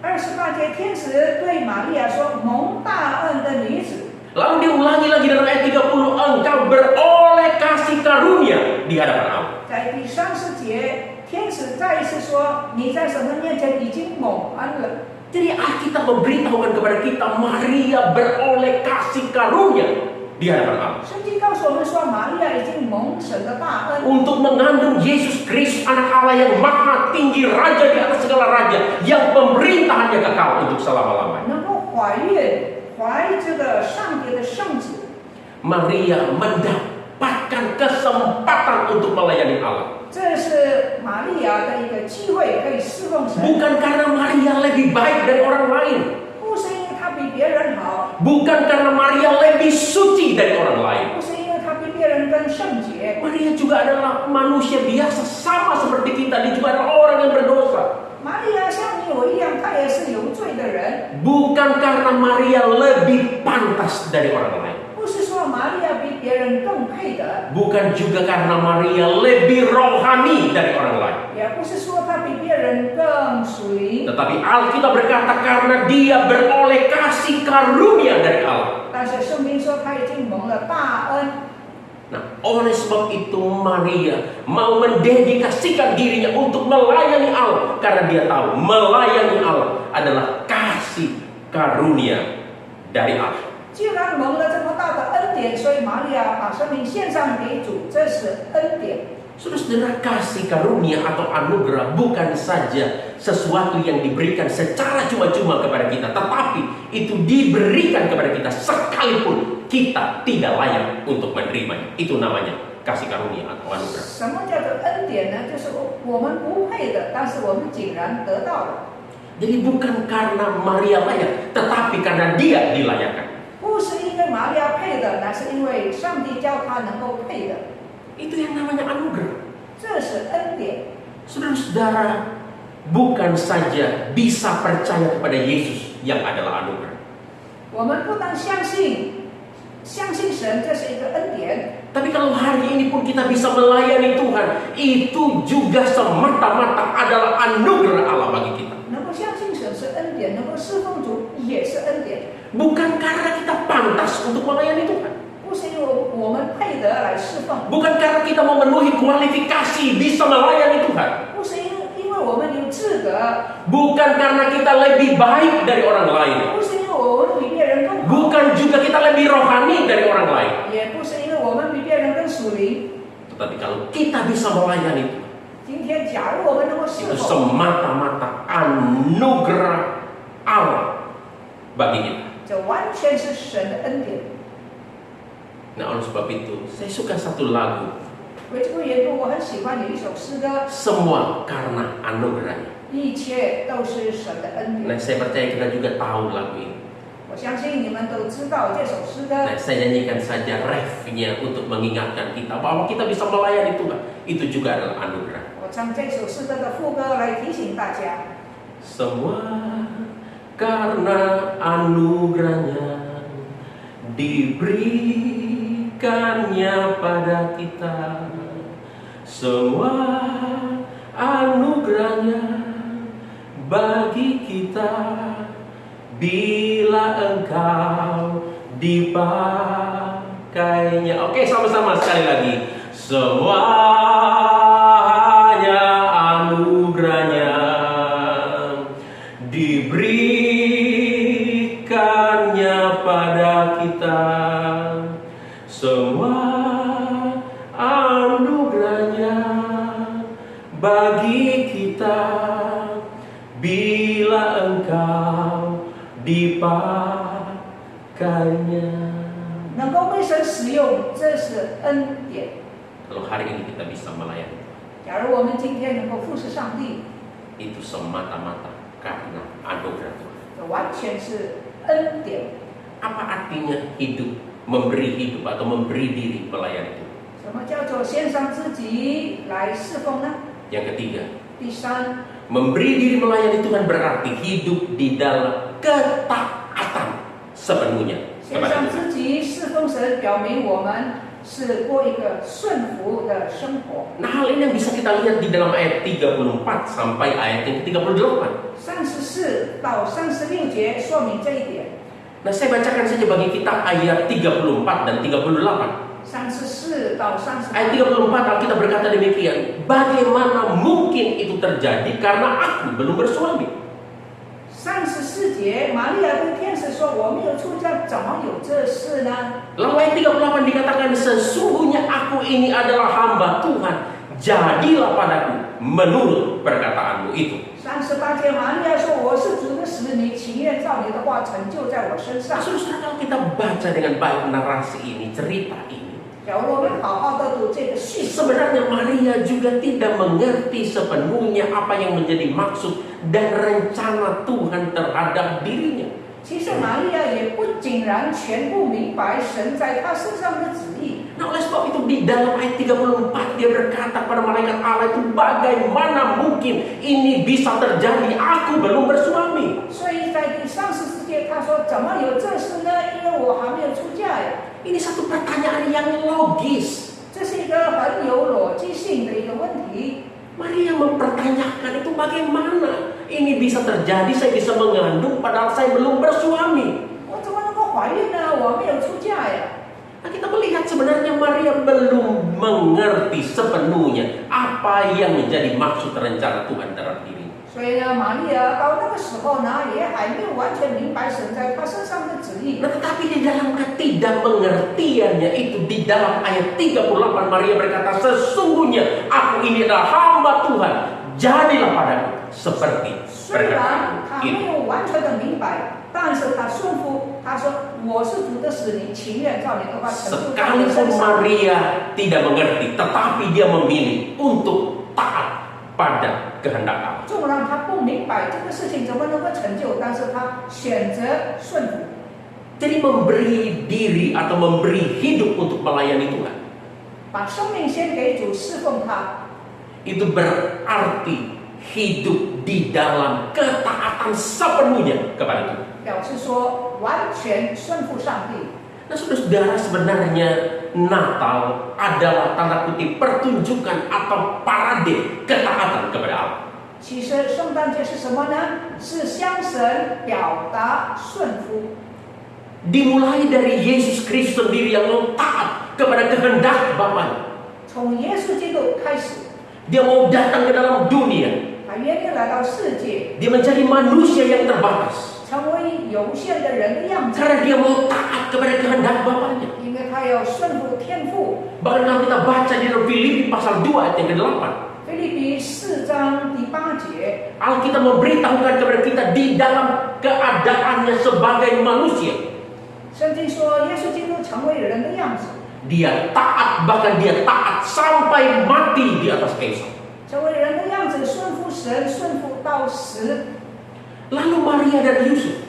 28节，天使对玛利亚说：“蒙大恩的女子。” Lalu diulangi lagi dalam ayat 30, engkau beroleh kasih karunia di hadapan Allah. 在第30节，天使再一次说：“你在神的面前已经蒙恩了。” Jadi Alkitab memberitahukan kepada kita Maria beroleh kasih karunia di hadapan Allah. 圣经告诉我们说，玛利亚已经蒙神的大恩， Untuk mengandung Yesus Kristus, anak Allah yang maha tinggi, raja di atas segala raja, yang pemerintahannya kekal untuk selama-lamanya. 能够怀孕，怀这个上帝的圣子。 Maria mendapatkan kesempatan untuk melayani Allah. 这是玛利亚的一个机会，可以侍奉神。 Bukan karena Maria lebih baik dari orang lain. 不是因为她比别人好， Bukan karena Maria lebih suci dari orang lain. 不是因为她比别人更圣洁。 Maria juga adalah manusia biasa, sama seperti kita. Dia juga adalah orang yang berdosa. 玛利亚像你我一样，她也是有罪的人。 Bukan karena Maria lebih pantas dari orang lain. 不是说玛利亚比别人更配得， Bukan juga karena Maria lebih rohani dari orang lain. 也不是说她比别人更属灵。 Tetapi Alkitab berkata karena dia beroleh kasih karunia dari Allah. 但是圣经说她已经蒙了大恩。 Nah, oleh sebab itu Maria mau mendedikasikan dirinya untuk melayani Allah. Karena dia tahu melayani Allah adalah kasih karunia dari Allah. 既然蒙了这么大的恩典，所以玛利亚把生命献上给主，这是恩典。 Saudara, kasih karunia atau anugerah bukan saja sesuatu yang diberikan secara cuma-cuma kepada kita, tetapi itu diberikan kepada kita sekalipun kita tidak layak untuk menerimanya. Itu namanya kasih karunia atau anugerah. 什么叫做恩典呢？就是我们不配的，但是我们竟然得到了。 Jadi bukan karena Maria layak, tetapi karena dia dilayakkan. 不是因为玛利亚配的，乃是因为上帝叫他能够配的。 Itu yang namanya anugerah. 这是恩典。 Saudara-saudara, bukan saja bisa percaya kepada Yesus yang adalah anugerah. 我们不但相信神，这是一个恩典。 Tapi kalau hari ini pun kita bisa melayani Tuhan, itu juga semata-mata adalah anugerah Allah bagi kita. 能够相信神是恩典，能够侍奉主也是恩典。 Bukan karena kita pantas untuk melayani Tuhan. 不是因为我们配得来侍奉， Bukan karena kita memenuhi kualifikasi bisa melayani Tuhan. 不是因为我们有资格， Bukan karena kita lebih baik dari orang lain. 不是因为我们比别人更好， Bukan juga kita lebih rohani dari orang lain. 也不是因为我们比别人更属灵。 Tetapi kalau kita bisa melayani Tuhan, 今天，假如我们能够侍 itu 奉， semata-mata anugerah Allah bagi kita. 这完全是神的恩典。 Nah, oleh sebab itu, saya suka satu lagu. 为这个缘故，我很喜欢有一首诗歌， Semua karena anugerahnya. 一切都是神的恩 Nah, 典。 saya percaya kita juga tahu lagu ini. 我相信你们都知道这首诗歌。 Nah, saya nyanyikan saja refnya untuk mengingatkan kita bahwa kita bisa melayani Tuhan. Itu juga adalah anugerah. 我唱这首诗歌的副歌来提醒大家。 Semua karena anugerahnya diberikannya pada kita. Semua anugerahnya bagi kita bila engkau dipakainya. Oke, sama-sama sekali lagi. Semuanya anugerahnya diberikannya pada kita. Semua anugerahnya bagi kita bila engkau dipakainya. 能够为神使用，这是恩典。 Kalau hari ini kita bisa melayani, 假如我们今天能够服侍上帝， itu semata-mata karena anugerah Tuhan. 这完全是恩典。 Apa artinya hidup, memberi hidup atau memberi diri melayani Tuhan? 什么叫做献上自己来侍奉呢？ Yang ketiga, 第三， memberi diri melayani Tuhan berarti hidup di dalam ketaatan sepenuhnya 献 kepada 上 Tuhan. 自己侍奉神，表明我们是过一个顺服的生活。 Nah, hal ini yang bisa kita lihat di dalam ayat 34 sampai ayat yang ke-38. 34到36节说明这一点。 Nah, saya bacakan saja bagi kita ayat 34 dan 38. 34到38。 Ayat 34 Alkitab berkata demikian, bagaimana mungkin itu terjadi karena aku belum bersuami? 34节，玛利亚对天使说：“我没有出嫁，怎么有这事呢 Lalu ayat 38 dikatakan, sesungguhnya aku ini adalah hamba Tuhan, jadilah padaku menurut perkataanmu itu. ？”38节，玛利亚说：“我是主的使女，情愿照你的话成就在我身上。” Saudara, kalau kita baca dengan baik narasi ini, cerita ini, 假如我们好好的读这个叙述， sebenarnya Maria juga tidak mengerti sepenuhnya apa yang menjadi maksud dan rencana Tuhan terhadap dirinya. 其实玛利亚也不尽然全部明白神在她身上的旨意。 Nah, oleh sebab itu di dalam ayat 34 dia berkata pada malaikat Allah itu, bagaimana mungkin ini bisa terjadi, aku belum bersuami. 所以在第34节，她说：“怎么有这事呢？因为我还没有出嫁呀。” Ini satu pertanyaan yang logis. 这是一个很有逻辑性的一个问题。 Maria mempertanyakan itu, bagaimana ini bisa terjadi, saya bisa mengandung padahal saya belum bersuami. 我怎么能够怀孕呢？我没有出嫁呀。 Nah, kita melihat sebenarnya Maria belum mengerti sepenuhnya apa yang menjadi maksud rencana Tuhan terhadap dirinya. 所以呢，玛利亚到那个时候呢，也还没有完全明白神在她身上的旨意。 Nah, tetapi di dalam ketidakmengertiannya itu, di dalam ayat 38 Maria berkata, sesungguhnya aku ini adalah hamba Tuhan, jadilah padaku seperti 虽然 perkataan 她 ini. 没有完全的明白，但是她顺服，她说：“我是主的使女，情愿照你的话成就在你身 Sekalipun 上。” Maria tidak mengerti, tetapi dia memilih untuk taat pada kehendak Allah. 纵然她不明白这个事情怎么能够成就，但是她选择顺服。 Jadi memberi diri atau memberi hidup untuk melayani Tuhan, 把生命献给主，侍奉他， itu berarti hidup di dalam ketaatan sepenuhnya kepada Tuhan. 表示说完全顺服上帝。 Nah, saudara-saudara, sebenarnya Natal adalah tanda kutip pertunjukan atau parade ketaatan kepada Allah. 其实圣诞节是什么呢？是向神表达顺服。 Dimulai dari Yesus Kristus sendiri yang mau taat kepada kehendak Bapaknya. 从耶稣基督开始， Dia mau datang ke dalam dunia. 他愿意来到世界， Dia menjadi manusia yang terbatas. 成为有限的人的样子， Karena dia mau taat kepada kehendak Bapaknya. 因为他要顺服天父。 Bahkan kalau kita baca di dalam Filipi pasal 2 ayat yang ke-8, 腓立比4章第8节， Alkitab memberitahukan kepada kita di dalam keadaannya sebagai manusia. 圣经说耶稣基督成为人的样子， Dia taat, bahkan dia taat sampai mati di atas kayu salib. 成为人的样子，顺服神，顺服到死。 Lalu Maria dan Yusuf,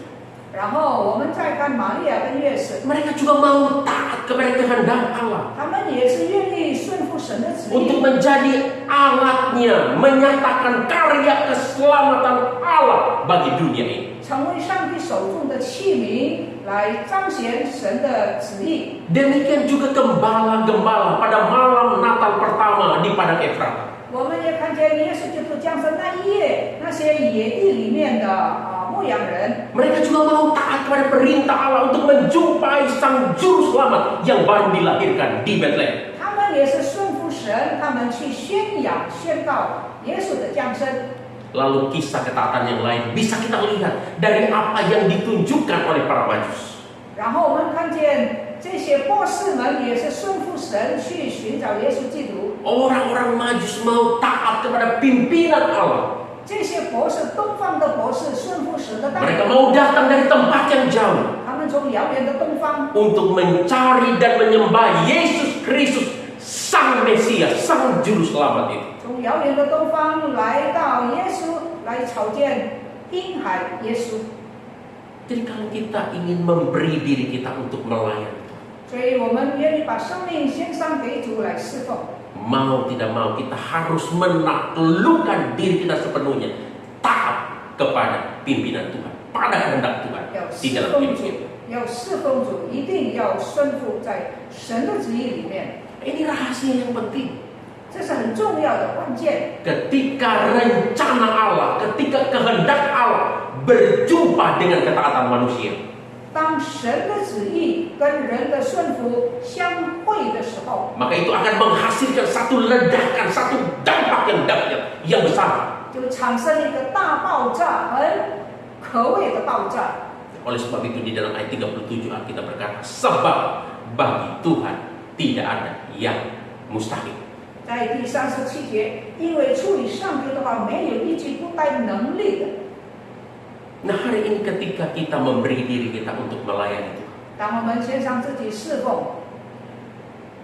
然后我们再看玛利亚跟约瑟， mereka juga mau taat kepada kehendak Allah 他们也是愿意顺服神的旨 untuk 意， menjadi alatnya menyatakan karya keselamatan Allah bagi dunia ini. 成为上帝手中的器皿，来彰显神的旨意。 Demikian juga gembala-gembala pada malam Natal pertama di padang Efrata. 我们也看见耶稣基督降生那一夜，那些野地里面的牧羊人， Mereka juga mau taat kepada perintah Allah untuk menjumpai Sang Juru Selamat yang baru dilahirkan di Bethlehem. 他们也是顺服神，他们去宣扬、宣告耶稣的降生。 Lalu kisah ketaatan yang lain bisa kita lihat dari apa yang ditunjukkan oleh para Majus. 然后我们看见这些博士们也是顺服神，去寻找耶稣基督。 Orang-orang Majus mau taat kepada pimpinan Allah. 这些博士，东方的博士顺服神的带 Mereka 领， mau datang dari tempat yang jauh 他们从遥远的东方 untuk mencari dan menyembah Yesus Kristus, Sang Mesias, Sang Juru Selamat itu. 从遥远的东方来到耶稣，来朝见婴孩耶稣。 Jadi kalau kita ingin memberi diri kita untuk melayani, 所以我们愿意把生命献上给主来侍奉。 mau tidak mau kita harus menaklukkan diri kita sepenuhnya, taat kepada pimpinan Tuhan, pada kehendak Tuhan 要 di 侍 dalam 奉 hidup 主 kita. ，要侍奉主，一定要顺服在神的旨意里面， Ini rahasia yang penting. 这是很重要的关键。 Ketika rencana Allah, ketika kehendak Allah berjumpa dengan ketaatan manusia, 当神的旨意跟人的顺服相会的时候， maka itu akan menghasilkan satu ledakan, satu dampak yang dahsyat, yang besar. 就产生一个大爆炸，很可畏的爆炸。 Oleh sebab itu di dalam ayat 37 Alkitab berkata, sebab bagi Tuhan tidak ada yang mustahil. 在第37节，因为处理上帝的话，没有一句不带能力的。 Nah, hari ini ketika kita memberi diri kita untuk melayani Tuhan, 当我们献上自己侍奉，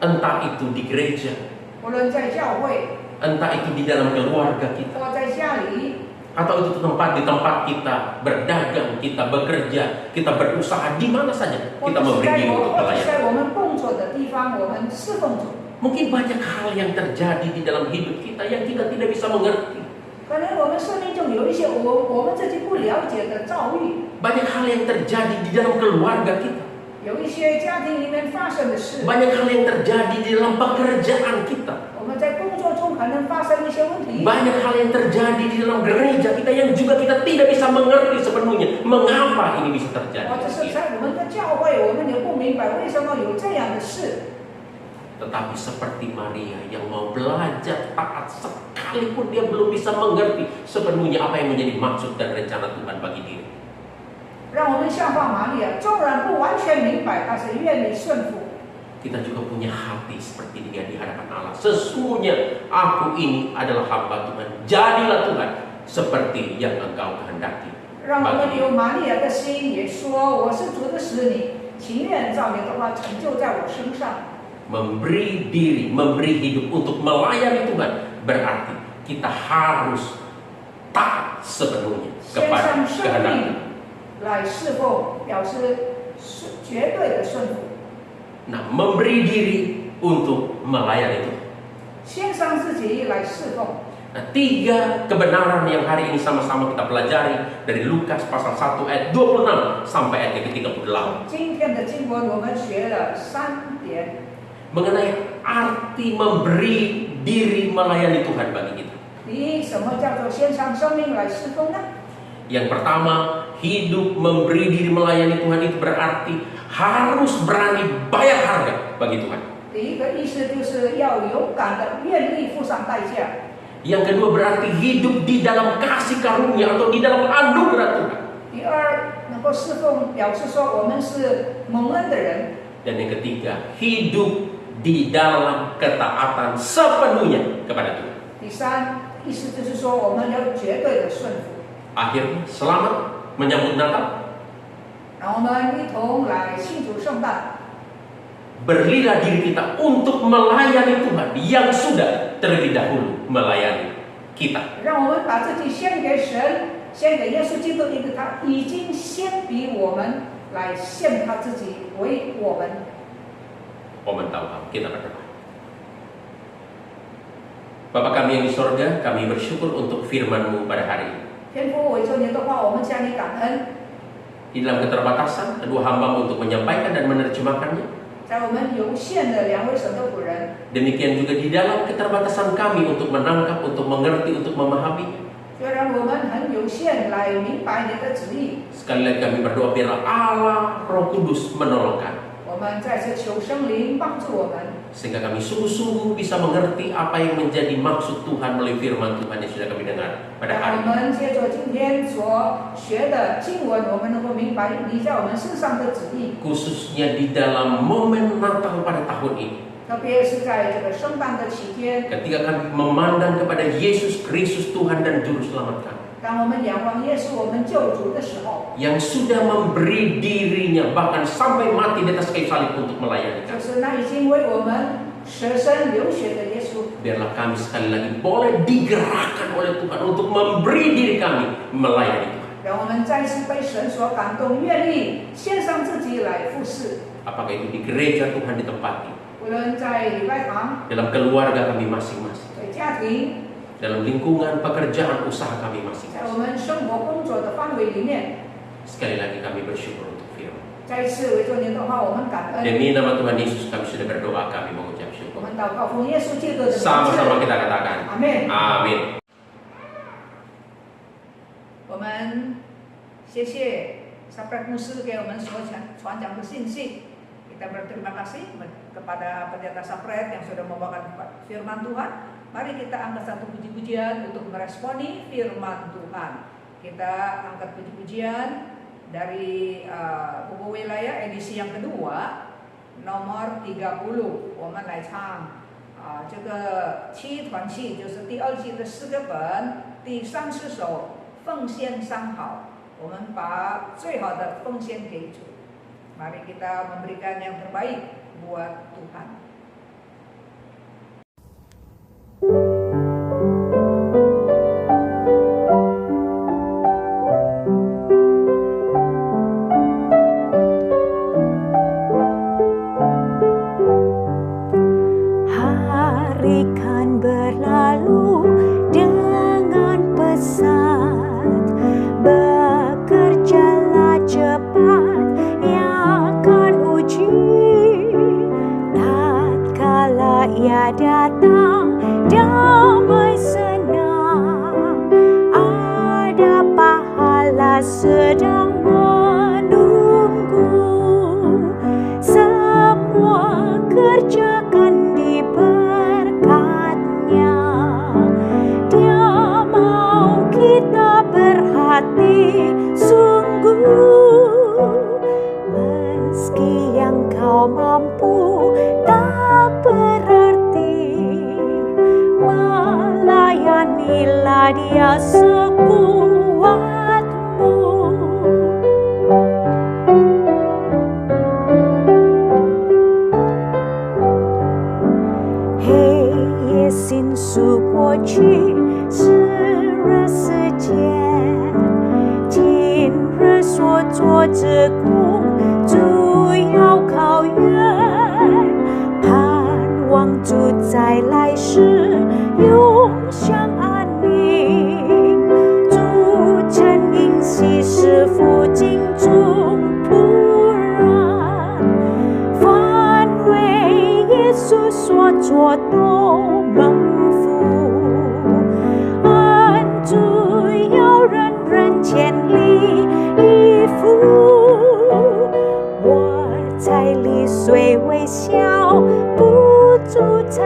entah itu di gereja, 无论在教会 entah itu di dalam keluarga kita, 或在家里， atau itu di tempat kita berdagang, kita bekerja, kita berusaha, di mana saja 或 kita 者是 memberi 在 diri 我， untuk 或者是 melayani. 在我们工作的地方，我们侍奉主。 Mungkin banyak hal yang terjadi di dalam hidup kita yang kita tidak bisa mengerti. 可能我们生命中有一些我们自己不了解的遭遇， Banyak hal yang terjadi di dalam keluarga kita. 有一些家庭里面发生的事， Banyak hal yang terjadi di dalam pekerjaan kita. 我们在工作中可能发生一些问题， Banyak hal yang terjadi di dalam gereja kita yang juga kita tidak bisa mengerti sepenuhnya mengapa ini bisa terjadi. 或者是在我们的教会，我们也不明白为什么有这样的事。Tetapi seperti Maria yang mau belajar taat sekalipun dia belum bisa mengerti sepenuhnya apa yang menjadi maksud dan rencana Tuhan bagi diri. 让我们效法玛利亚，纵然不完全明白，但是愿意顺服。 Kita juga punya hati seperti dia di hadapan Allah. Sesungguhnya aku ini adalah hamba Tuhan. Jadilah Tuhan seperti yang Engkau kehendaki. 让我们有玛利亚的心，也说我是主的使女，情愿照你的话成就在我身上。 Memberi diri, memberi hidup untuk melayani Tuhan berarti kita harus taat sepenuhnya 献 kepada 上生 kehendak 命来侍奉，表示绝对的顺服。 Nah, memberi diri untuk melayani Tuhan. 献上自己来侍奉。 Nah, 3 kebenaran yang hari ini sama-sama kita pelajari dari Lukas pasal 1 ayat 26 sampai ayat ke-38. 今天的经文我们学了3点。 Mengenai arti memberi diri melayani Tuhan bagi kita. 第一，什么叫做献上生命来侍奉呢？ Yang pertama, hidup memberi diri melayani Tuhan itu berarti harus berani bayar harga bagi Tuhan. 第一个意思就是要勇敢的愿意付上代价。 Yang kedua berarti hidup di dalam kasih karunia atau di dalam anugerah Tuhan. 第二，能够侍奉，表示说我们是蒙恩的人。 Dan yang ketiga, hidup di dalam ketaatan sepenuhnya kepada Tuhan. 第三，意思就是说我们要绝对的顺服。 Akhirnya, selamat menyambut Natal. 让我们一同来庆祝圣诞。 Berilah diri kita untuk melayani Tuhan yang sudah terlebih dahulu melayani kita. 让我们把自己献给神，献给耶稣基督，因为他已经先比我们来献他自己为我们。 Momen tahu kita berdoa. Bapa kami yang di sorga, kami bersyukur untuk firman-Mu pada hari ini. 天父，为着您的话，我们向你感恩。 Di dalam keterbatasan, kedua hamba-Mu untuk menyampaikan dan menerjemahkannya. 在我们有限的2位神的仆人， Demikian juga di dalam keterbatasan kami untuk menangkap, untuk mengerti, untuk memahami. 虽然我们很有限来明白你的旨意， Sekali lagi kami berdoa biarlah Allah Roh Kudus menolong kami. 我们再次求圣灵帮助我们， Sehingga kami sungguh-sungguh bisa mengerti apa yang menjadi maksud Tuhan melalui firman Tuhan yang sudah kami dengar pada 让 hari 我 ini. 们借着今天所学的经文，我们能够明白你在我们身上的旨意， Khususnya di dalam momen Natal pada tahun ini. 特别是在这个圣诞的期间， Ketika kami memandang kepada Yesus Kristus Tuhan dan Juru Selamat kami. 当我们仰望耶稣我们救主的时候， Yang sudah memberi dirinya bahkan sampai mati di atas kayu salib untuk melayani 就 kami. 是那已经为我们舍身流血的耶稣。 Biarlah kami sekali lagi boleh digerakkan oleh Tuhan untuk memberi diri kami melayani Tuhan. 让我们再次被神所感动，愿意献上自己来服侍。 Apakah itu di gereja Tuhan ditempati, 无论在礼拜堂、 dalam keluarga kami masing-masing, 在家庭、 dalam lingkungan pekerjaan usaha kami 在 masing-masing. 我们生活工作的范围里面， Sekali lagi kami bersyukur untuk firman. 再次为着您的话，我们感恩。 Demi nama Tuhan Yesus kami sudah berdoa, kami mengucap 我 syukur. 们祷告奉耶稣基督的名字。 Sama-sama kita katakan, 阿门。 Amin. 我们谢谢Sapret牧师给我们所传讲的信息。Kita berterima kasih kepada pendeta Sapret yang sudah membawakan firman Tuhan. Mari kita angkat satu puji-pujian untuk meresponi firman Tuhan. Kita angkat puji-pujian dari buku wilayah edisi yang kedua, nomor 30. 我们来唱这个七团契，就是第2季的4个本，第30首奉献上好。我们把最好的奉献给主。Mari kita memberikan yang terbaik buat Tuhan. Hari kan berlalu dengan pesat, bekerjalah cepat yang akan uji. Tatkala ia datang, damai senang, ada pahala sedang menunggu. Semua kerjakan dia sekuatmu.黑夜迅速过去，炽热时间，今日所做之功，主要考验，盼望主再来时永享安宁。主曾因昔是父敬中仆人，凡为耶稣所做都蒙福。恩主要人人千里以赴，我在里虽微小，不足成